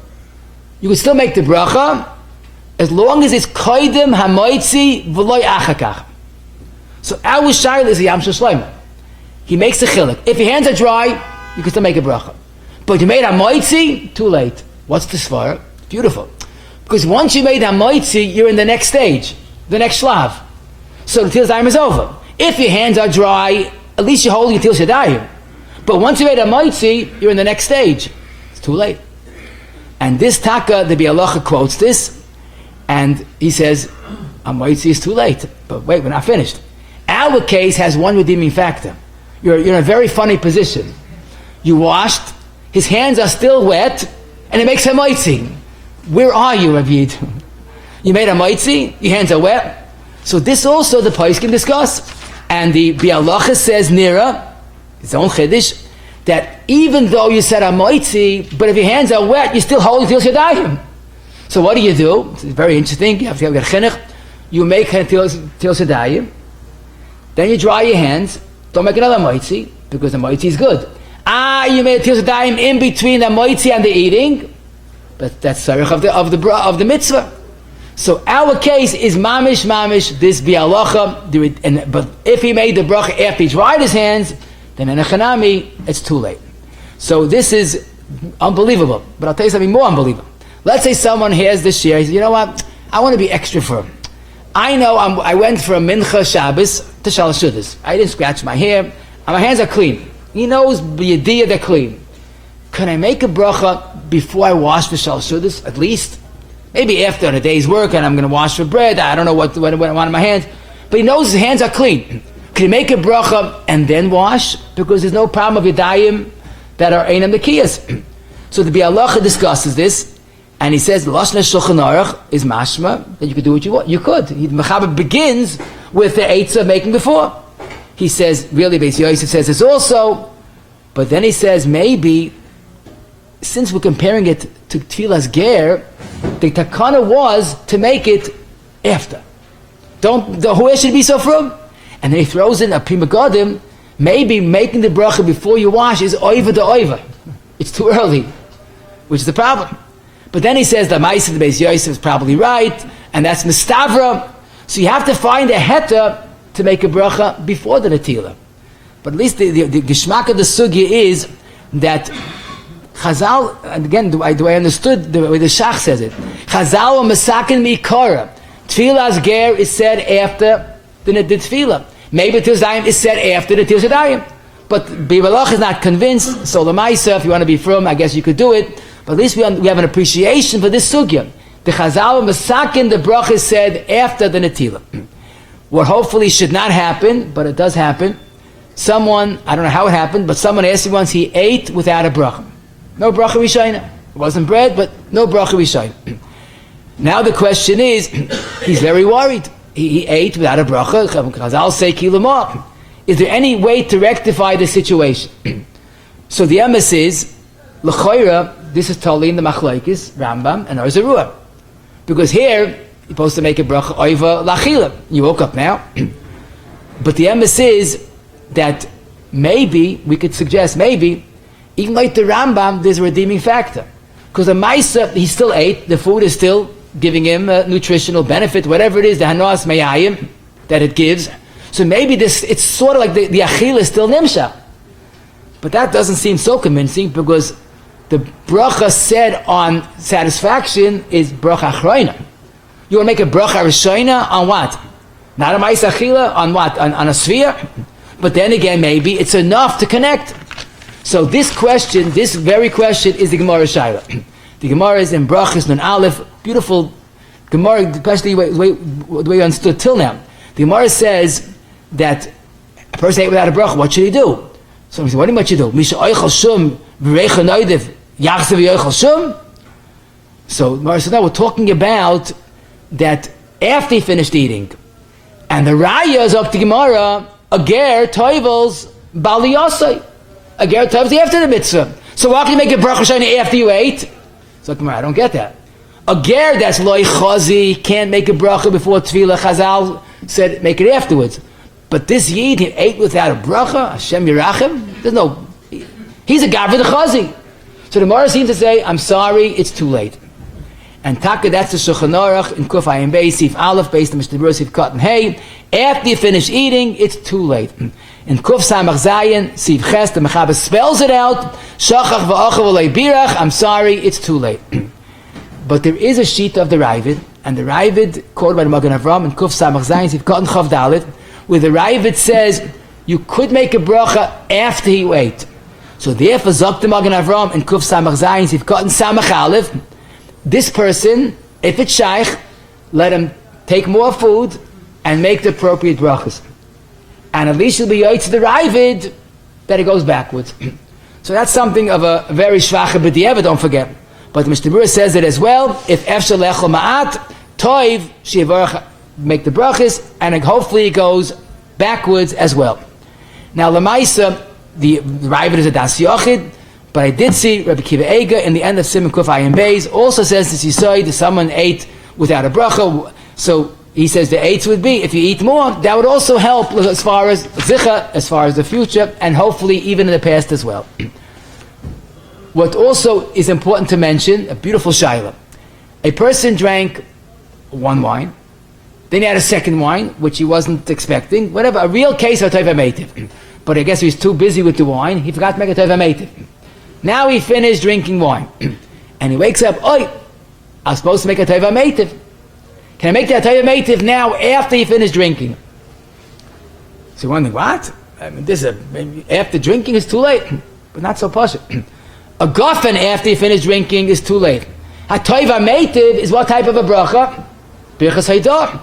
you can still make the bracha, as long as it's koidem hamoitzi v'loy achakach. So our shaila is a Yam Shel Shlomo. He makes a chiluk. If your hands are dry, you can still make a bracha. But you made a moitzi, too late. What's the svara? Beautiful. Because once you made a moitzi, you're in the next stage, the next shlav. So the Netilas Yadayim is over. If your hands are dry, at least you're holding Netilas Yadayim. But once you made a moitzi, you're in the next stage. It's too late. And this taka, the Bialacha quotes this, and he says, a moitzi is too late. But wait, we're not finished. Our case has one redeeming factor. You're in a very funny position. You washed, his hands are still wet, and it makes a moitzi. Where are you, Rav Yid? You made a moitzi, your hands are wet. So this also the Pais can discuss. And the Bialacha says, Nira, his own chiddush, that even though you said a moitzi, but if your hands are wet, you still hold Netilas Yadayim. So what do? It's very interesting. You have to get chinuch. You make Netilas Yadayim, then you dry your hands. Don't make another moitzi, because the moitzi is good. You made Netilas Yadayim in between the moitzi and the eating, but that's sarich of the mitzvah. So our case is mamish, this bialacha, but if he made the bracha after he dried his hands, then in a chanami, it's too late. So this is unbelievable, but I'll tell you something more unbelievable. Let's say someone hears this share, he says, you know what, I want to be extra firm. I know I went for a mincha Shabbos to Shalosh Seudos. I didn't scratch my hair, and my hands are clean. He knows b'yediyah they're clean. Can I make a bracha before I wash for Shalosh Seudos, at least? Maybe after a day's work, and I'm going to wash for bread. I don't know what I want in my hands. But he knows his hands are clean. Can he make a bracha and then wash? Because there's no problem of yadayim that are einam nekiyas. So the Bialacha discusses this, and he says the Lashon Shulchan Aruch is mashma that you could do what you want. You could. The Mechaber begins with the eitzah making before. He says, really, Beis Yosef says this also, but then he says maybe, since we're comparing it to Tfilas Ger, the takana was to make it after. Who should be so from? And then he throws in a Pri Megadim, maybe making the bracha before you wash is oiva de oiva. It's too early, which is the problem. But then he says the Ma'aseh the Beis Yosef is probably right, and that's Mistavra. So you have to find a heta to make a bracha before the Netilah. But at least the geshmak of the sugya is that Chazal, and again, do I understood the way the Shach says it? Chazal wa masakin mikara. Tfilas ger is said after the tefillah. Maybe Netilas Yadayim is said after the Netilas Yadayim. But Bibalach is not convinced, so the Maisa, if you want to be firm, I guess you could do it. But at least we have an appreciation for this sugya. The Chazal Masakin, the bracha is said after the Netilah. What hopefully should not happen, but it does happen. Someone, I don't know how it happened, but someone asked me once, he ate without a bracha. No bracha rishayna. It wasn't bread, but no bracha rishayna. Now the question is, he's very worried. He ate without a bracha. Chazal say kilamah. Is there any way to rectify the situation? So the emes is, l'choira, this is totally in the machlokes, Rambam and Arzarua. Because here, you're supposed to make a bracha oiva lachila. You woke up now. But the emes is that maybe, we could suggest maybe, even like the Rambam, there's a redeeming factor. Because the Maisa, he still ate, the food is still giving him a nutritional benefit, whatever it is, the hanos mayayim that it gives. So maybe this, it's sort of like the achil is still nimsha. But that doesn't seem so convincing, because the bracha said on satisfaction is bracha achroina. You want to make a bracha rishayna on what? Not a ma'is achila, on what? On a sphere? But then again, maybe it's enough to connect. So this question, this very question, is the Gemara Shaila. The Gemara is in Brachos Nun Aleph, beautiful Gemara, especially the way you understood till now. The Gemara says that a person ate without a bracha, what should he do? So he said, what do you mean what you do? Misha oichel shum, v'reicha noidev, yachsev yoichel shum? So the Gemara said, no, we're talking about that after he finished eating. And the Raya is up to Gemara, a ger toivels bali yosei. A ger toivels after the mitzvah. So why can you make a bracha shayna after you ate? So Gemara, I don't get that. A ger that's loy chazi can't make a bracha before tefillah. Chazal said make it afterwards. But this yid, he ate without a bracha. Hashem yirachem. There's no. He's a guy for the chazi. So the Gemara seems to say, I'm sorry, it's too late. And Taka, that's the Shulchan Aruch in Kuf Ayin Beis, Sif Aleph, based on Mishnah Berurah, Sif Kat and Hay. After you finish eating, it's too late. In Kuf Samach Zayin, Sif Ches, the Mechaber spells it out. Shachach v'achav v'lei birach. I'm sorry, it's too late. But there is a sheet of the Ravid, and the Ravid, quoted by the Magen Avram in Kuf Samach Zayin, Sif Kat and Chav Dalet, where the Ravid says you could make a bracha after you ate. So therefore, Zok the Magen Avram in Kuf Samach Zayin, Sif Kat and Samach Aleph, this person, if it's shaykh, let him take more food and make the appropriate brachos. And at least you'll be yoyt to the Ravid that it goes backwards. So that's something of a very shvacha b'di'evet, don't forget. But the Mishnah Berurah says it as well, if efshar lechol ma'at, toiv, she'varach, make the brachos, and hopefully it goes backwards as well. Now, Lamaisa, the Ravid is a das yochid, but I did see Rabbi Kiva Eiger in the end of Siman Kuf Ayin Beis also says this Yisai, that someone ate without a bracha. So he says the eighth would be, if you eat more, that would also help as far as zicha, as far as the future, and hopefully even in the past as well. What also is important to mention, a beautiful shaila. A person drank one wine, then he had a second wine, which he wasn't expecting, whatever, a real case of toiva meitiv. But I guess he was too busy with the wine, he forgot to make a toiva meitiv. Now he finished drinking wine, and he wakes up, oi, I was supposed to make a toiva meitiv. Can I make that toiva meitiv now after he finished drinking? So you're wondering, what? I mean, after drinking is too late, but not so posh. A gofen after you finish drinking is too late. A toiva meitiv is what type of a bracha? Birchas haydah.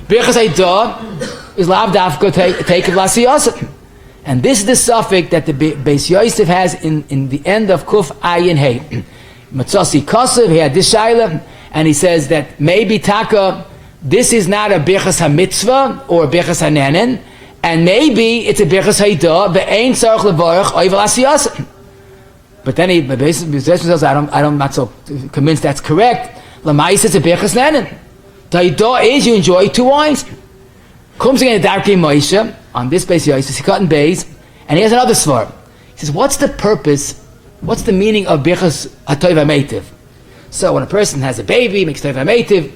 Birchas haydah is lav dafka take of l'asiyasat. And this is the suffix that the Beis Yosef has in the end of Kuf Ayin Hey. Matzasi Kosev, he had this shaila, and he says that maybe Taka, this is not a Bechas HaMitzvah or a Bechas HaNehנין, and maybe it's a Bechas HaYdah, Be'ein Tzarech Levarach Oivel Asiyas. But then he says, I'm not so convinced that's correct. Lamais, it's a Bechas Nehנין. The Haydah is you enjoy two wines. Comes again to Darkei Moshe on this Beis Yosef, he cut in Beis, and he has another svar. He says, what's the purpose, what's the meaning of Birchas HaToiva Meitiv? So when a person has a baby, makes Toiva Meitiv,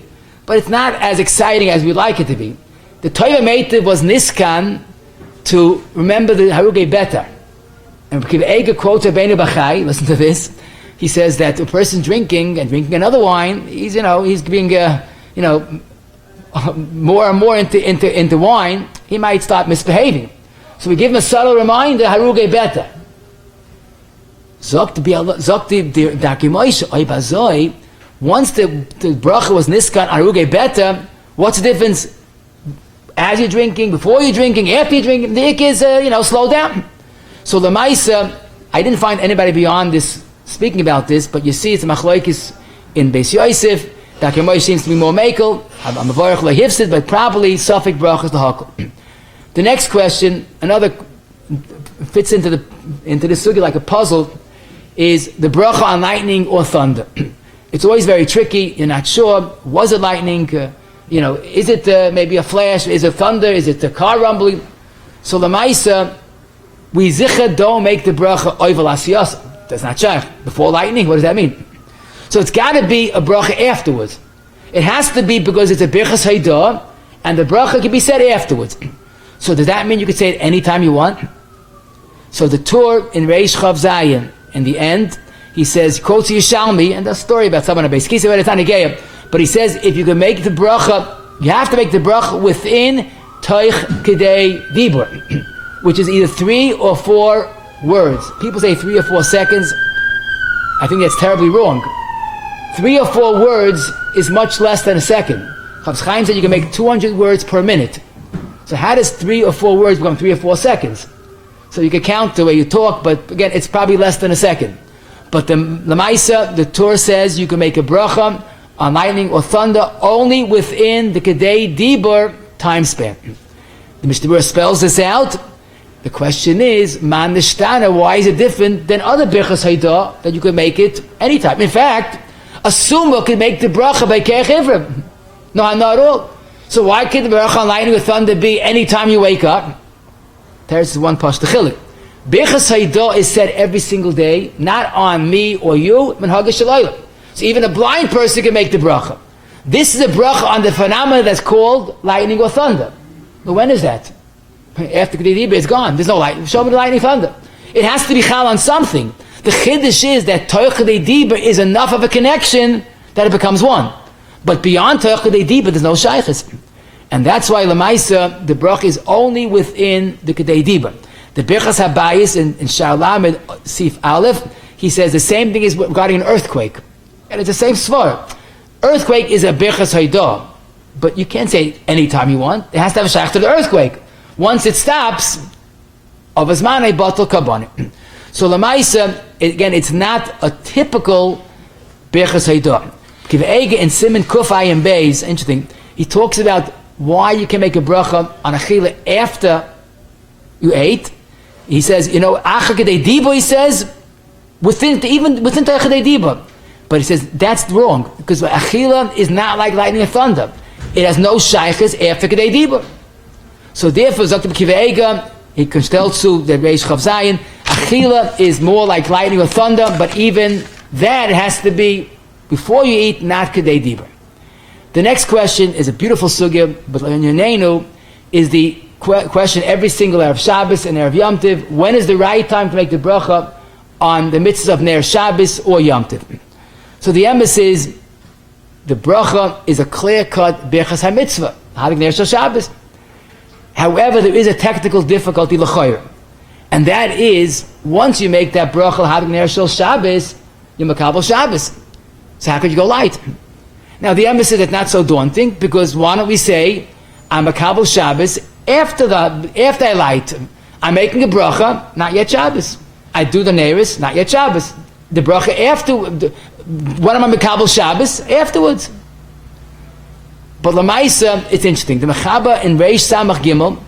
but it's not as exciting as we'd like it to be. The Toiva Meitiv was Niskan to remember the Harugei Beta. And Kiva quotes Rabbeinu Bachai, listen to this, he says that a person drinking another wine, he's being, more and more into wine, he might start misbehaving. So we give him a subtle reminder, Harugei Beta. Once the bracha was niskan Harugei Beta, what's the difference? As you're drinking, before you're drinking, after you're drinking, the ik is, slow down. So the Maisa, I didn't find anybody beyond this speaking about this, but you see it's a machlokes in Beis Yosef. Darkei Moshe seems to be more makel. I'm a varach lehifsid, but probably suffix brachas lahakol. The next question, another fits into the sugi like a puzzle, is the bracha on lightning or thunder. It's always very tricky. You're not sure. Was it lightning? Is it maybe a flash? Is it thunder? Is it the car rumbling? So the Maisa, we zicha don't make the bracha oivel asiyas. That's not shaykh. Before lightning, what does that mean? So it's got to be a bracha afterwards. It has to be because it's a birchas haydah, and the bracha can be said afterwards. So does that mean you can say it anytime you want? So the Tur in Reish Chav Zayin, in the end, he says, quotes Yishalmi, and the story about someone in Beis Kisa, but he says, if you can make the bracha, you have to make the bracha within Toich Kedei Dibur, which is either 3 or 4 words. People say 3 or 4 seconds. I think that's terribly wrong. 3 or 4 words is much less than a second. Chav Chaim said you can make 200 words per minute. So how does 3 or 4 words become 3 or 4 seconds? So you can count the way you talk, but again, it's probably less than a second. But the Lamaisa, the Torah says you can make a bracha on lightning or thunder only within the Kedei Dibur time span. The Mishnah Berurah spells this out. The question is, Man Nishtana, why is it different than other Birchas Haydah that you can make it anytime? In fact, a Summa can make the bracha by Keich Ivrim. No, not at all. So why can the bracha on lightning or thunder be anytime you wake up? There's is one pashta chilik. Birchas Haydah is said every single day, not on me or you, Minhag Shalayla. So even a blind person can make the bracha. This is a bracha on the phenomena that's called lightning or thunder. But when is that? After the Diba is gone. There's no light. Show me the lightning thunder. It has to be chal on something. The chiddush is that toiveling Diba is enough of a connection that it becomes one. But beyond toiveling Diba, there's no shaychus. And that's why Lamaisa, the bracha is only within the Kedei Diba. The Birchas Habayis in Shar Lamed Sif Aleph, he says the same thing is regarding an earthquake. And it's the same svar. Earthquake is a Birchas Haidah. But you can't say it anytime you want. It has to have a shaykh to the earthquake. Once it stops, of Azmanei Batal Kabbanim. So Lamaisa, again, it's not a typical Birchas Haidah. Kiv'ega in Siman Kufay and Beis, interesting, he talks about why you can make a bracha on achila after you ate. He says, Acha Kedei Diba, he says, within Kedei Diba. But he says, that's wrong, because achila is not like lightning and thunder. It has no shaykhs after Kedei Diba. So therefore, Dr. Kiv'ega, he constellt to the Reish Chav Zayin, achila is more like lightning or thunder, but even that has to be before you eat, not Kedei Diba. The next question is a beautiful sugya, but L'Nyanenu is the question every single Erev Shabbos and Erev Yom Tiv, when is the right time to make the bracha on the mitzvah of Ner Shabbos or Yom Tiv? So the emphasis is, the bracha is a clear-cut Bechas HaMitzvah, Hadik Ner Shal Shabbos. However, there is a technical difficulty l'chayr, and that is, once you make that bracha Hadik Ner Shal Shabbos, you makabel Shabbos. So how could you go light? Now the emphasis is not so daunting, because why don't we say, I'm makabel Shabbos after I light. I'm making a bracha, not yet Shabbos. I do the neris, not yet Shabbos. The bracha after, when am I makabel Shabbos? Afterwards. But Lamaisa, it's interesting. The Mechaba in Reish Samach Gimel,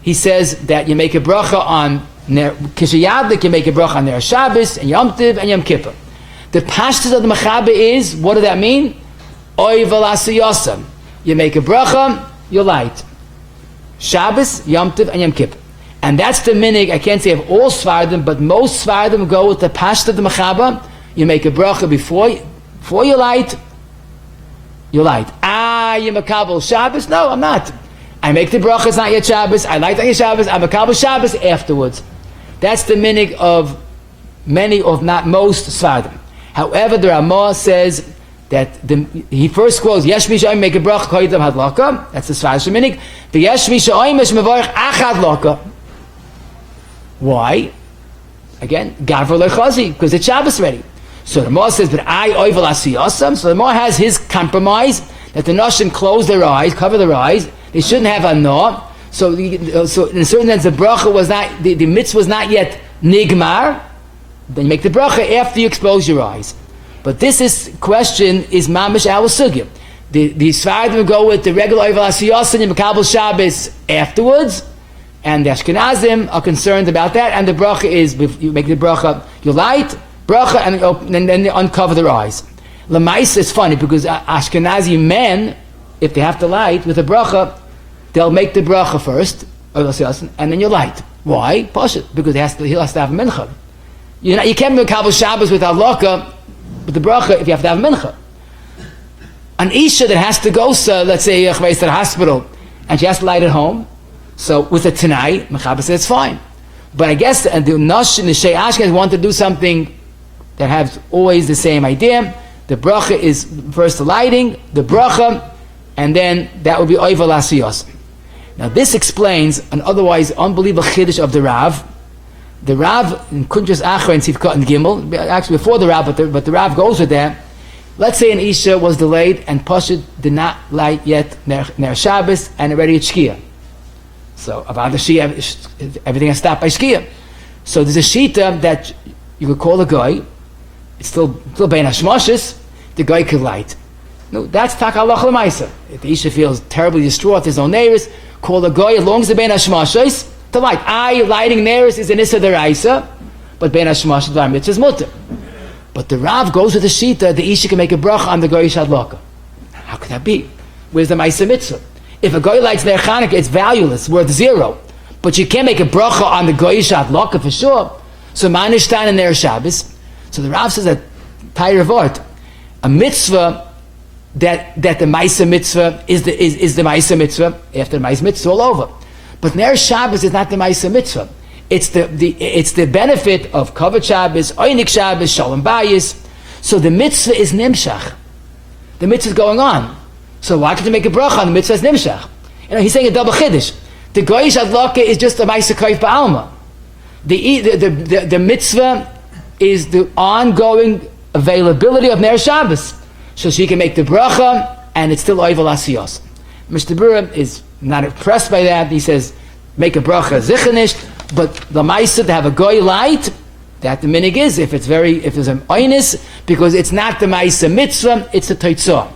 he says that you make a bracha on Kishayadlik, you make a bracha on Ner Shabbos, and Yom Tiv, and Yom Kippur. The pashtus of the Mechaba is, what does that mean? Oivel asiyosam. You make a bracha, you light. Shabbos, Yom Tiv, and Yom Kippur. And that's the minig, I can't say of all Svardim, but most Svardim go with the pashtus of the Mechaba. You make a bracha before you light, you light. You makabel Shabbos? No, I'm not. I make the bracha, it's not yet Shabbos. I light on yet Shabbos. I makabel Shabbos afterwards. That's the minig of many, of not most Svardim. However, the Ramah says that he first quotes Yesh mi she'oim make a bracha koydem hadlaka. That's the Svardim minig. The Yesh mi she'oim is mevarich ach hadlaka. Why? Again, Gavur lechazi, because it's Shabbos ready. So the Ramah says, but I oivel asiyosam. So the Ramah has his compromise that the Nashim close their eyes, cover their eyes. They shouldn't have a no. So in a certain sense, the bracha was not, the mitzvah was not yet nigmar. Then you make the bracha after you expose your eyes. But this question is mamish our sugya. The Sfardim go with the regular oivel asiyosam and makabel Shabbos afterwards, and the Ashkenazim are concerned about that. And the bracha is, you make the bracha, you light bracha, and then they uncover their eyes. Lamais is funny because Ashkenazi men, if they have to light with a bracha, they'll make the bracha first, and then you light. Why? Pashut, because he has to have mincha. You can't make Kabbalah Shabbos without laka, but the bracha if you have to have mincha. An isha that has to go, let's say to the hospital, and she has to light at home, so with a tanai, Mechaba says it's fine. But I guess the Nash and the Shei Ashkenaz want to do something that has always the same idea. The bracha is first the lighting, the bracha, and then that would be oivel asiyos. Now this explains an otherwise unbelievable chiddush of the Rav. The Rav in Kuntres Achra and Sivkot and Gimel, actually before the Rav, but the Rav goes with that. Let's say an Isha was delayed and Pashut did not light yet Ner Shabbos and already at Shkia. So about the Shkia, everything has stopped by Shkia. So there's a Shita that you could call a guy. It's still bein hashmoshes, the guy could light. No, that's takalach l'maisa. If the Isha feels terribly distraught, there's no neiris, call a guy as long as the bein hashmoshes to light. Lighting neiris is an issa deraisa, but bein hashmoshes by mitzvah is mutter. But the Rav goes with the shita, the Isha can make a bracha on the guy shadlaka. How could that be? Where's the maisa mitzvah? If a guy lights Ner Chanukah, it's valueless, worth zero. But you can't make a bracha on the guy shadlaka for sure. So manishtan and Ner Shabbos. So the Rav says that Tayyir of art. a mitzvah that the Maisa mitzvah is the Maisa mitzvah after the Maisa mitzvah all over. But Ner Shabbos is not the Maisa mitzvah. It's the benefit of Kavod Shabbos, Oynik Shabbos, Shalom Bayis. So the mitzvah is Nimshach. The mitzvah is going on. So why can't you make a bracha on the mitzvah is Nimshach? He's saying a double chiddush. The Goyish Adlaka is just a Maisa Kaif Ba'alma. The mitzvah is the ongoing availability of Ner Shabbos. So she can make the bracha, and it's still oivel asiyos. Mr. Bura is not impressed by that. He says, make a bracha zichanisht, but the ma'isa to have a goy light, that the minig is, if there's an oinis, because it's not the ma'isa mitzvah, it's the toitzah.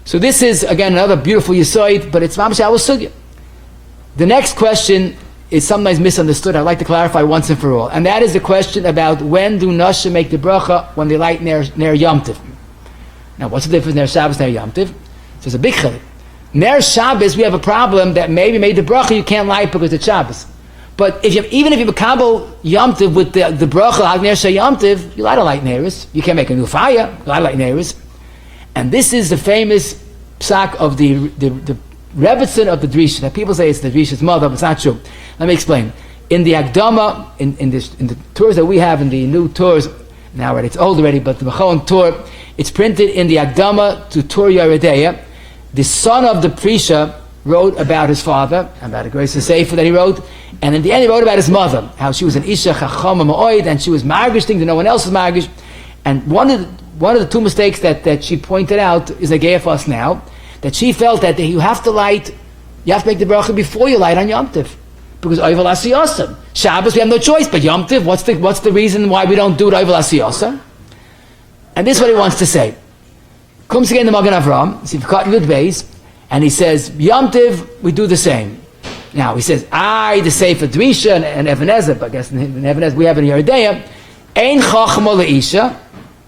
So this is, again, another beautiful yisoid, but it's mamash our sugya. The next question is sometimes misunderstood. I'd like to clarify once and for all. And that is the question about when do Nashim make the bracha when they light Ner Yom Tov. Now, what's the difference Ner Shabbos, Ner Yom Tov? So there's a big chilek. Ner Shabbos, we have a problem that maybe made the bracha you can't light because it's Shabbos. But even if you makabel Yom Tov with the bracha Ner Yom Tov, you light a light neris. You can't make a new fire. You light a light neris. And this is the famous psak of the Rebbetzin of the Drisha. Now people say it's the Drisha's mother, but it's not true. Let me explain. In the Akdama, in the tours that we have, in the new tours, now already it's old already, but the Machon tour, it's printed in the Akdama to Tur Yeredeya. The son of the Prisha wrote about his father, about a great sefer that he wrote, and in the end he wrote about his mother, how she was an Isha Chachama Ma'oid, and she was margish things that no one else was margish. And one of the two mistakes that she pointed out is a gay for us now, that she felt that you have to make the bracha before you light on Yom Tov. Because Oivel Asiyasa. Shabbos we have no choice, but Yom Tov, what's the reason why we don't do it Oivel Asiyasa? And this is what he wants to say. Comes again the Magen Avram, see Yud Beis, and he says, Yom Tov, we do the same. Now he says, the Sefer Drisha and Ebenezer, but I guess in Ebenezer we have in Yeredeya, Ein Chachma Leisha.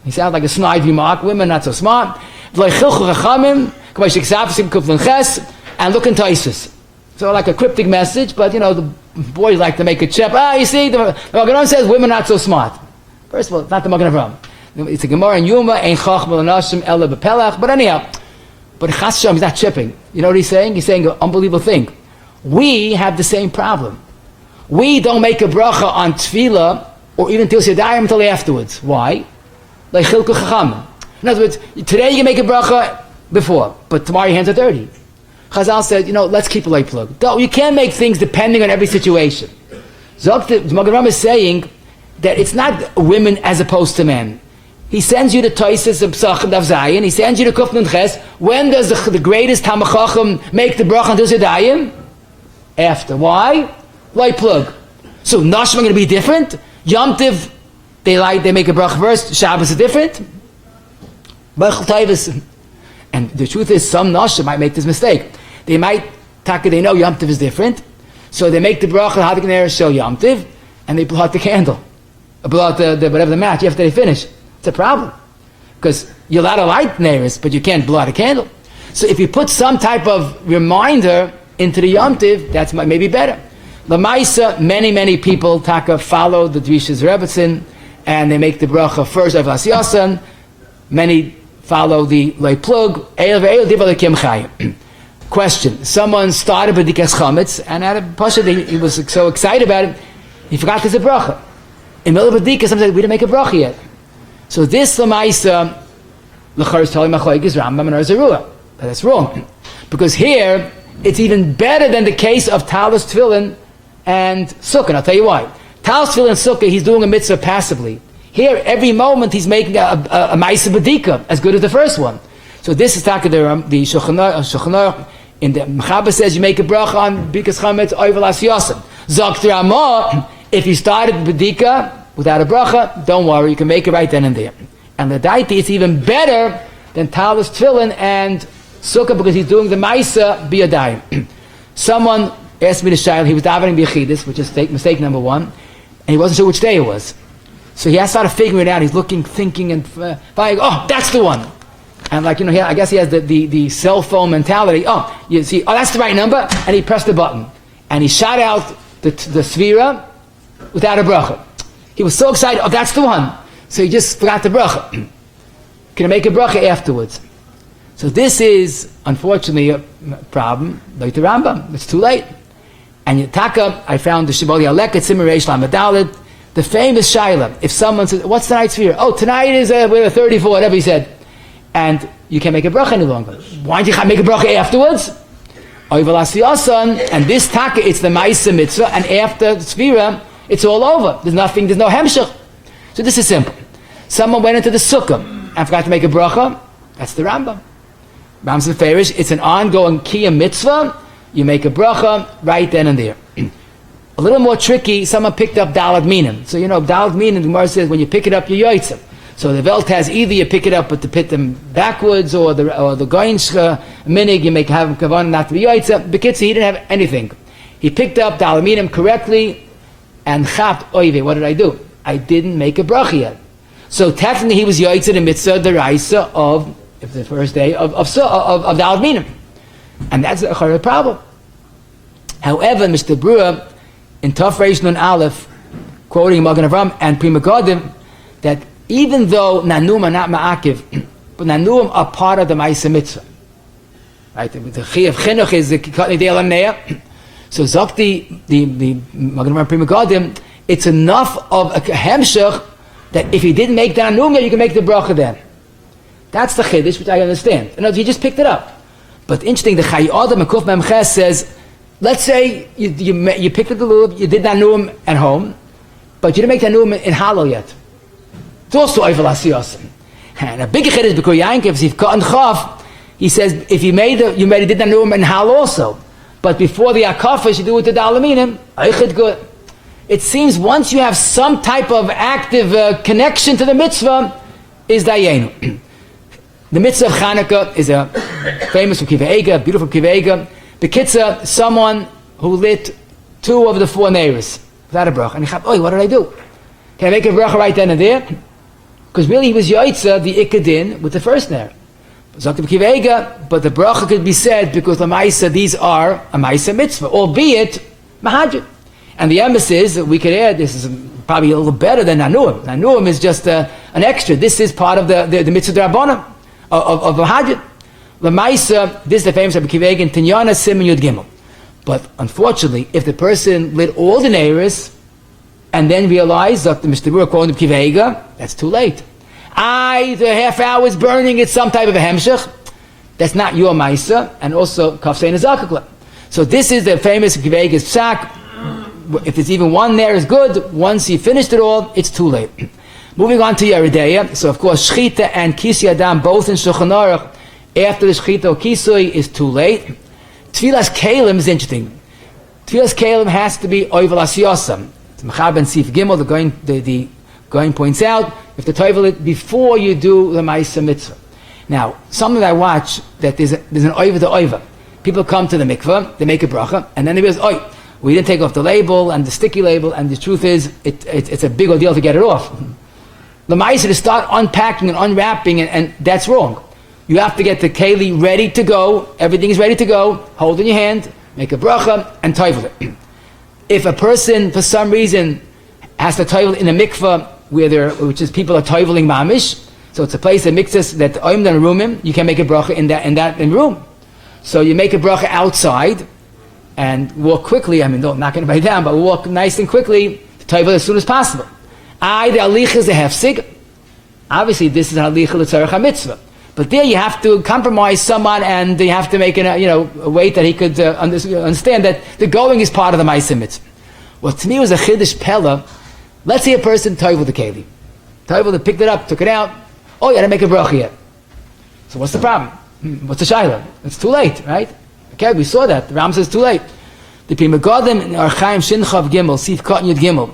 He sounds like a snide remark, women not so smart. V'lo Chilchu Chachamim, K'may Sheksav Kuflin Ches, and look in Taisus. So like a cryptic message, but the boys like to make a chip. You see, the Magen Avram says women not so smart. First of all, it's not the Magen Avram. It's a Gemara in Yuma, Ein Chachma L'Nashim Ela B'Pelach. But anyhow, but Chas Shem is not chipping. You know what he's saying? He's saying an unbelievable thing. We have the same problem. We don't make a bracha on tefillah or even Til Yadayim until afterwards. Why? Like Chilku Chacham. In other words, today you can make a bracha before, but tomorrow your hands are dirty. Chazal said, let's keep a light plug. You can't make things depending on every situation. The Magen Avram is saying that it's not women as opposed to men. He sends you to Toises of Psachim Dav Zayin. He sends you to Kuf Nun Ches. When does the greatest Hamachachim make the bracha on Til Yadayim? After. Why? Light plug. So Nashim are going to be different. Yom Tov, they make a bracha first. Shabbos is different. And the truth is, some Nashim might make this mistake. They know Yom Tov is different, so they make the bracha Hadik Ner Shel Yom Tov, and they blow out the candle, blow out the whatever the match after they finish. It's a problem because you're allowed to light Neris, but you can't blow out a candle. So if you put some type of reminder into the Yom Tov, that's maybe better. Lamaisa, many people follow the Drisha's Rebbetzin, and they make the bracha first of Asyasan. Many follow the light plug. Question: someone started b'dikas chametz, and at a pasha he was so excited about it, he forgot there's a bracha. In the middle of b'dikas, someone said, we didn't make a bracha yet. So this lamaisa l'char is telling Machoig is Rambam and Arzarua. That's wrong, because here it's even better than the case of tallis, tefillin, and sukkah. And I'll tell you why. Tallis, tefillin, and sukkah, he's doing a mitzvah passively. Here, every moment he's making a ma'isa b'dika, as good as the first one. So this is talking the Shulchan Aruch. In the Mechaber says you make a bracha on bikas chametz oivel asiyasam. Zok Ramah, if you started b'dika without a bracha, don't worry, you can make it right then and there. And the daiti is even better than tallis, tefillin, and sukkah because he's doing the ma'isa b'yadayim. Someone asked me to shayla, he was davening b'yachidus, which is mistake number one, and he wasn't sure which day it was. So he has started figuring it out. He's looking, thinking, and finding, that's the one. And I guess he has the cell phone mentality. You see, that's the right number. And he pressed the button. And he shot out the svira without a bracha. He was so excited, that's the one. So he just forgot the bracha. can I make a bracha afterwards? So this is, unfortunately, a problem, like the Rambam. It's too late. And Yataka, I found the Shibali Aleket, Simmereish Lamadalid, the famous Shaila. If someone says, what's tonight's fear? Oh, tonight is we're 34, whatever he said. And you can't make a bracha any longer. Why don't you make a bracha afterwards? And this taka, it's the Ma'isa mitzvah, and after the Sfira, it's all over. There's no hemshech. So this is simple. Someone went into the sukkah and forgot to make a bracha. That's the Rambam. Rambam says Farish, it's an ongoing kiyam mitzvah. You make a bracha right then and there. A little more tricky, someone picked up dalad minim. So dalad minim, the Gemara says when you pick it up, you yoitza. So the Welt has either you pick it up but to put them backwards, or the goinshcha minig, you have kavan not to be yoitza. Bekitza, he didn't have anything. He picked up dalad minim correctly and chapt oive. What did I do? I didn't make a bracha yet. So technically he was yoitza the mitzvah the raisa of if the first day of dalad minim. And that's a problem. However, Mr. Brewer, in Tov Reish Nun Aleph, quoting Magen Avram and Pri Megadim, that even though Nanum are not Ma'akiv, but Nanum are part of the Ma'isa Mitzvah. Right? The Chi of Chinuch is the Kikatni De'el Amneya. So Zakti, the Magen Avram Pri Megadim, it's enough of a hemshech that if he didn't make the Nanum, you can make the bracha then. That's the Chiddush, which I understand. In other words, he just picked it up. But interesting, the Chai Adam Mekuf Memches says, let's say you picked up the lulav, you did Nanuim at home, but you didn't make Nanuim in Halal yet. It's also Oivel Asiyos. And a bigger Chiddush, because Yankov, if Kat and Chav, he says, if you did Nanuim in Halal also, but before the Akafish, you do it to the Alaminim, Eichid good. It seems once you have some type of active connection to the mitzvah, is Dayenu. The mitzvah of Hanukkah is a famous from Kiveiga, beautiful Kiveiga. The Kitzah, someone who lit 2 of the 4 neiros without a bracha. And he thought, what did I do? Can I make a bracha right then and there? Because really he was yoitza the ikadin with the first nair. But the bracha could be said because the ma'isa, these are a ma'isa mitzvah, albeit mahajid. And the emphasis that we could add, this is probably a little better than Nanuim. Nanuim is just an extra. This is part of the mitzvah d'Rabbanan of mahajid. The Maisa, this is the famous Rabbi Kiveigan, Tinyana Sim Yud Gimel. But unfortunately, if the person lit all the neiros and then realized that the Mr. Brewer called him Kiveiga, that's too late. The half hour is burning, it's some type of a hemshech. That's not your Maisa, and also Kafsein Azakakla. So this is the famous Kiveiga's psak. If there's even one there is good, once you finished it all, it's too late. Moving on to Yeridea, so of course, Shchita and Kisi Adam, both in Shulchan Aruch, after the Shechita or Kisui is too late. Tfilas Keilim is interesting. Tfilas Keilim has to be Oivel Asiyosam. Mechab and Sif Gimel, the going points out, if to toivel it before you do the Ma'isa Mitzvah. Now, something I watch, that there's an Oiva to Oiva. People come to the mikveh, they make a bracha, and then they realize, we didn't take off the label and the sticky label, and the truth is, it's a big ordeal to get it off. The Ma'isa to start unpacking and unwrapping, and that's wrong. You have to get the keli ready to go. Everything is ready to go. Hold in your hand, make a bracha, and toivel it. If a person, for some reason, has to toivel in a mikveh, which is people are toiveling mamish, so it's a place that mixes that oim dan rumim, you can make a bracha in that room. So you make a bracha outside, and walk quickly. Don't knock anybody down, but walk nice and quickly to toivel as soon as possible. The alich is a hefsig. Obviously, this is an alich l'tzarech ha-mitzvah. But there you have to compromise someone, and you have to make a way that he could understand that the going is part of the Ma'aseh Mitzvah. Well, to me was a chiddush pella. Let's say a person toivel the keli. Toivel, picked it up, took it out. You got to make a bracha yet. So what's the problem? What's the shaila? It's too late, right? Okay, we saw that. The Ram says too late. The Pri Megadim in Archaim Shin Chav Gimel, Sif Kot Yud Gimel,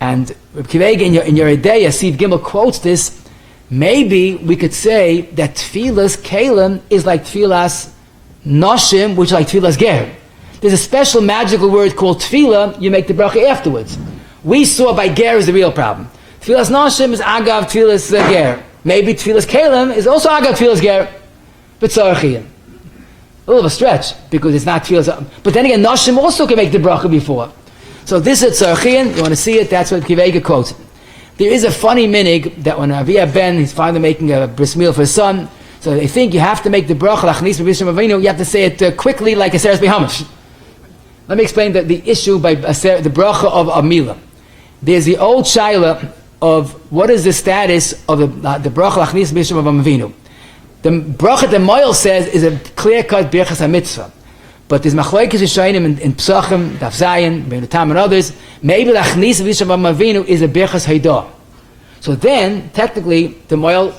and Reb Kiveiga in your Ideya, Sif Gimel quotes this. Maybe we could say that tefillas kelim is like tefillas noshim, which is like tefillas ger. There's a special magical word called tefillah. You make the bracha afterwards. We saw by ger is the real problem. Tefillas noshim is agav tefillas ger. Maybe tefillas kelim is also agav tefillas ger. But tzarechiyim. A little of a stretch because it's not tefillas. But then again, noshim also can make the bracha before. So this is tzarechiyim. You want to see it? That's what Kiveiga quotes. There is a funny minig that when Avia Ben, he's finally making a bris milah for his son, so they think you have to make the bracha lachnis b'bisham avinu, you have to say it quickly like a seres b'hamash. Let me explain the issue by the bracha of a milah. There's the old shaila of what is the status of the bracha lachnis b'bisham avinu. The bracha the moil says is a clear-cut b'chas ha-mitzvah. But there's machlokes Rishonim in Psachim, Daf Zayin, Ben Tam and others. Maybe lachnis b'bisham avinu is a b'chas haydah. So then, technically, the moil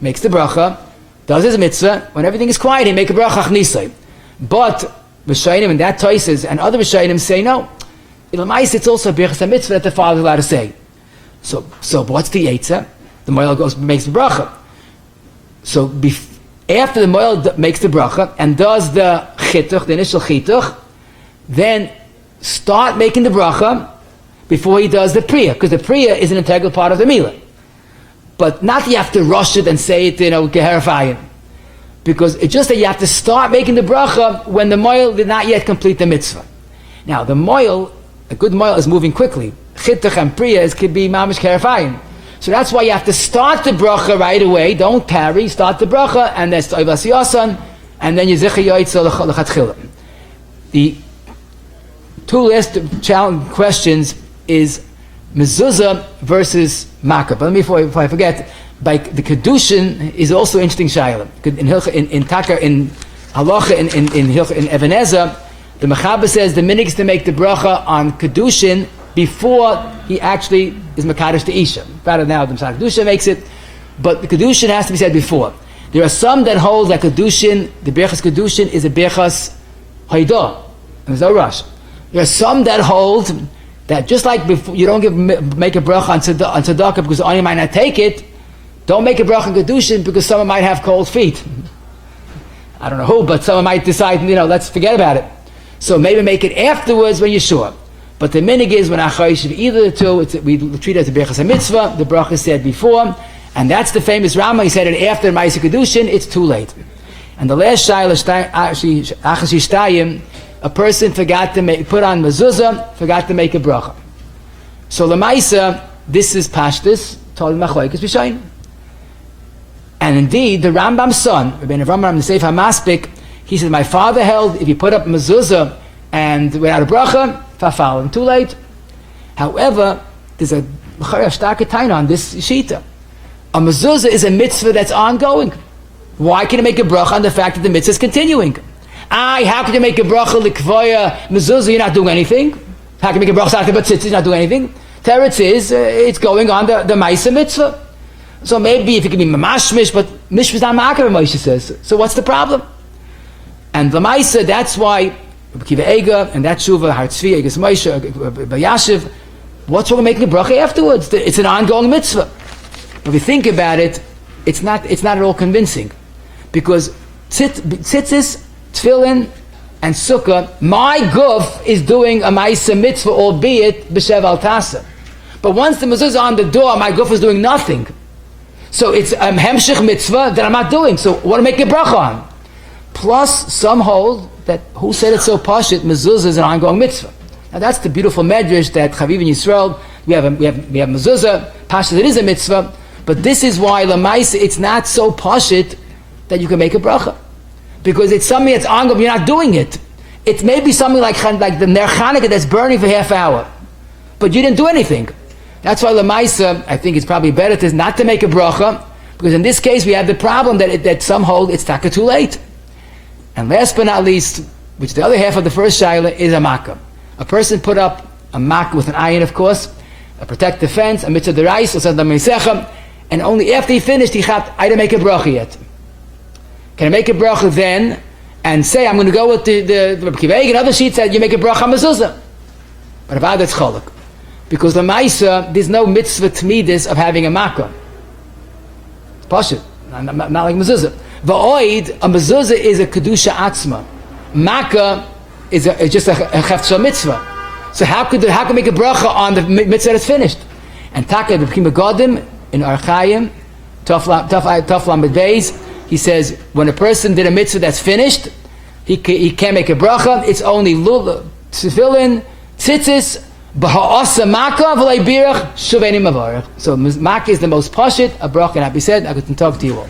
makes the bracha, does his mitzvah. When everything is quiet, he make a bracha chnisai. But Rishonim and that toises and other Rishonim say no. It's also a b'chas ha-mitzvah that the father is allowed to say. So what's the eitzah? The moil makes the bracha. So after the moil makes the bracha and does the chituch, the initial chituch, then start making the bracha before he does the priya, because the priya is an integral part of the milah. But not that you have to rush it and say it, geherafayim. Because it's just that you have to start making the bracha when the moil did not yet complete the mitzvah. Now the moil, a good moil is moving quickly. Chituch and priya could be mamish geherafayim. So that's why you have to start the bracha right away. Don't tarry. Start the bracha, and that's toiveling, and then you zicha yoytza lechatchila. The two last challenge questions is mezuzah versus makkah. But let me before I forget, by the kedushin is also interesting shayla. In Taka, in halacha, in Ebenezer, the mechaber says the minig is to make the bracha on kedushin before he actually is makadosh to isha. Better now, the Messiah kedushin makes it, but the kedushin has to be said before. There are some that hold that kedushin, the brachos kedushin, is a brachos haydah. There's no rush. There are some that hold that just like before, you don't make a bracha on tzedakah because the owner might not take it. Don't make a bracha on kedushin because someone might have cold feet. I don't know who, but someone might decide, let's forget about it. So maybe make it afterwards when you're sure. But the minig is when achai should be either the two. We treat it as a brachos mitzvah. The bracha is said before, and that's the famous Rama. He said it after Ma'aseh Kedushin. It's too late. And the last shayla, a person forgot to put on mezuzah, forgot to make a bracha. So the Ma'aseh, this is pashtus, told machlokes b'shayin. And indeed, the Rambam's son, Rabbi Avraham the Sefer HaMaspik, he said, my father held if you put up mezuzah and without a bracha, fafal, too late. However, there's a starke taina on this shita. A mezuzah is a mitzvah that's ongoing. Why can you make a bracha on the fact that the mitzvah is continuing? How can you make a bracha likvoya mezuzah? You're not doing anything. How can you make a bracha but tzitzis? You're not doing anything. Teretz is it's going on the ma'aseh mitzvah. So maybe if it can be mamashmish, but mishmish is not ma'akav, Moshe says. So what's the problem? And the ma'aseh, that's why Kiva Ega and that Shuva, Hartzvi, Eges Moshe, Bayashiv, what's wrong with making a bracha afterwards? It's an ongoing mitzvah. But if you think about it, it's not at all convincing. Because tzitzis, tefillin, and sukkah, my guf is doing a ma'aseh mitzvah, albeit b'shev al tasa. But once the mezuzah is on the door, my guf is doing nothing. So it's a hemshich mitzvah that I'm not doing. So what do I make a bracha on? Plus, some hold that who said it so pashut, mezuzah is an ongoing mitzvah. Now that's the beautiful medrash that Chaviv in Yisrael, we have mezuzah, pashut, it is a mitzvah, but this is why lamaisa it's not so pashut that you can make a bracha. Because it's something that's ongoing, you're not doing it. It may be something like the ner Chanukah that's burning for half hour, but you didn't do anything. That's why lamaisa, I think it's probably better to not to make a bracha, because in this case we have the problem that some hold it's taka too late. And last but not least, which the other half of the first shayla is a makkah. A person put up a makkah with an iron, of course, a protective fence, a mitzvah derais, and only after he finished, I didn't make a bracha yet. Can I make a bracha then and say, I'm going to go with the Rabbi Kiva and other sheets that you make a bracha on mezuzah? But about that's cholak. Because the Maisa, there's no mitzvah tmidis of having a makkah. It's pashut, not like mezuzah. Va'oid, a mezuzah is a kedusha atzma. Makkah is just a cheftzah mitzvah. So how can make a bracha on the mitzvah that's finished? And Taka, the B'kim Godim, in Archayim, Taflam Beis, he says, when a person did a mitzvah that's finished, he can't make a bracha. It's only tefillin, tzitzis, B'ha'asa maka v'lei birach shuveni mavarach. So maka is the most pashit. A bracha cannot be said. I can talk to you all.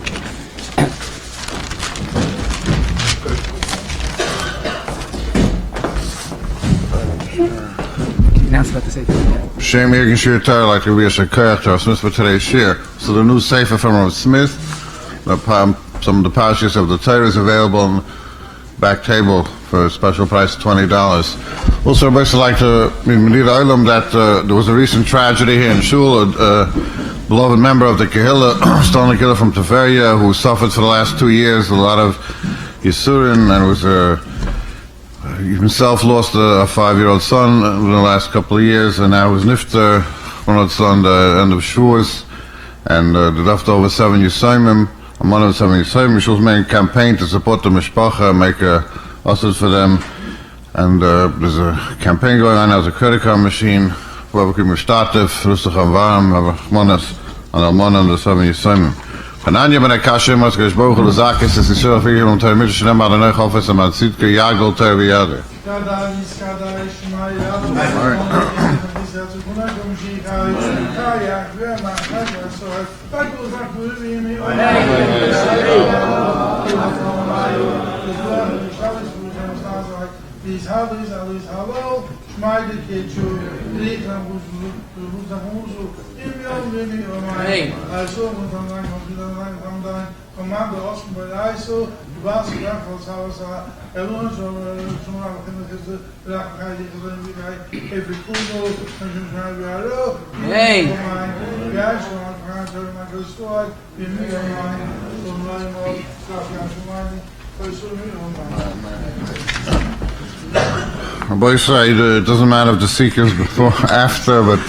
Shem Irgen Shiur like we are character Smith for today's share. So the new sefer from Rav Smith, some of the passages of the Torah is available on the back table for a special price of $20. Also, I'd like to that there was a recent tragedy here in Shul. A beloved member of the Kehillah, Stone Killer from Tiferia, who suffered for the last 2 years a lot of Yisurin, and was he himself lost a 5-year-old son in the last couple of years, and now was nifter one of the son the end of Shavuos, and the left over 7 Yisayimim. I'm one of the 7 Yisayimim. Shul's main campaign to support the mishpacha, make users for them, and there's a campaign going on now. There's a credit card machine. Whoever can mishtatif, rusach avaram, avachmonas, and almon and the 7 Yisayimim. Hananya ben Akashim was gesprochen the zakis is the shul of Yom Tov Mitzvah Shnei Mal Nech Office and Matzit ke Yagol Teviyader. These hobbies are these halal, my kitchu, I saw command the Osman by I saw was brachos house everyone so every kuno Hey. Rabbi said it doesn't matter if the seekers before, after, but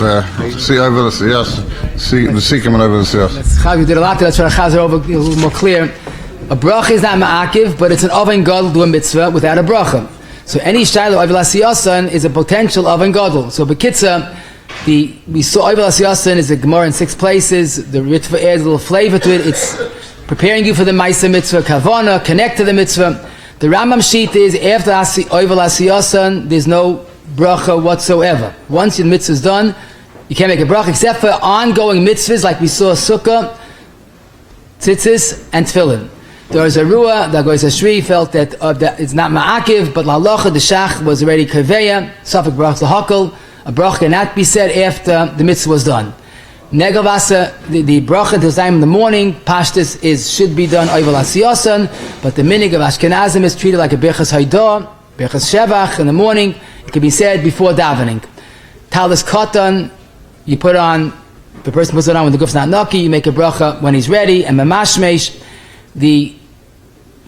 see over the yes, see the seeker and over the yes. You did a lot. Let's try to chazer over a little more clear. A bracha is not ma'akiv, but it's an oven gadol do a mitzvah without a bracha. So any shayla over l'asiyatan is a potential oven gadol. So bekitza, we saw over l'asiyatan is a gemara in 6 places. The ritva adds a little flavor to it. It's preparing you for the ma'aseh mitzvah, kavana, connect to the mitzvah. The Rambam sheet is after over l'asiyasan, there's no bracha whatsoever. Once your mitzvah is done, you can't make a bracha except for ongoing mitzvahs like we saw sukkah, tzitzis, and tefillin. There was a ruah that goes Ashri felt that it's not ma'akiv, but la'alocha the shach was already kaveya, safek brachos lahakol. A bracha cannot be said after the mitzvah was done. Negavasa, the bracha till time in the morning, pashtus should be done over l'asiyasan, but the minig of Ashkenazim is treated like a berachos haydah, berachos shevach in the morning. It can be said before davening. Tallis katan, you put on, the person puts it on when the guf's not naki, you make a bracha when he's ready, and memashmesh, the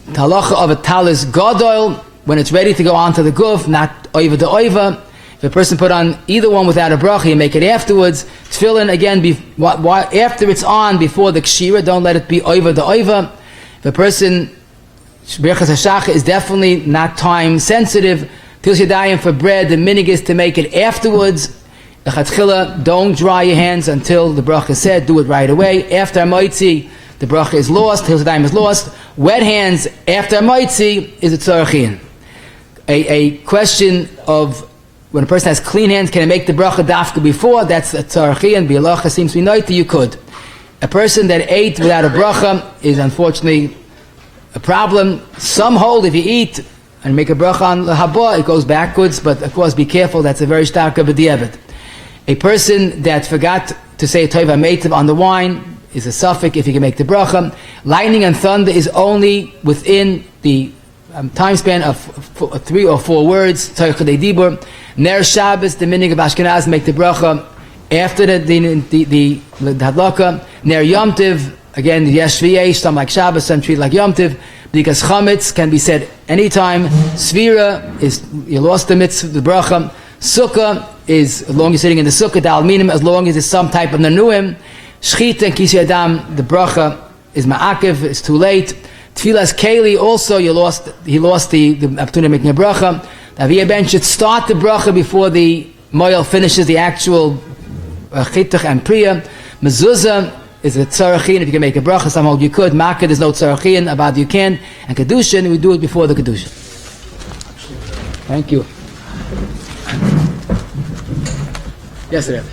talacha of a tallis gadol, when it's ready to go on to the guf, not over the over. If a person put on either one without a bracha, you make it afterwards. Tefillin again, after it's on, before the kshira, don't let it be over the over. If a person, brachos hashach is definitely not time sensitive. Til Yadayim for bread, the minig is to make it afterwards. Lechatchila, don't dry your hands until the bracha is said, do it right away. After Hamotzi, the bracha is lost, Til Yadayim is lost. Wet hands after Hamotzi is a tzarachin. A question of when a person has clean hands, can I make the bracha dafka before? That's a tzarchi, and bi'alacha seems to be noita, you could. A person that ate without a bracha is unfortunately a problem. Some hold if you eat and make a bracha on the haba, it goes backwards, but of course be careful, that's a very stark of a diabet. A person that forgot to say toiva meitiv on the wine is a suffix if you can make the bracha. Lightning and thunder is only within the time span of 3 or 4 words. Ner Shabbos, the minig of Ashkenaz, make the bracha after the hadlaka. Ner Yom Tiv, again the Yeshviyeh, some like Shabbos, some treat like Yom Tiv, because chametz can be said anytime. Svira is you lost the mitzvah, the bracha. Sukkah is as long as you're sitting in the sukkah. Dal minim, as long as it's some type of nanuim. Shchita and Kisi Adam, the bracha is ma'akiv, it's too late. Tfilas Keli, also he lost the opportunity of making a bracha. The Aviyah Ben should start the bracha before the moil finishes the actual chitach and priya. Mezuzah is a tzarachin, if you can make a bracha, somehow you could. Makkah, there's no tzarachin, about you can. And Kedushin, we do it before the Kedushin. Thank you. Yes, Rabbi.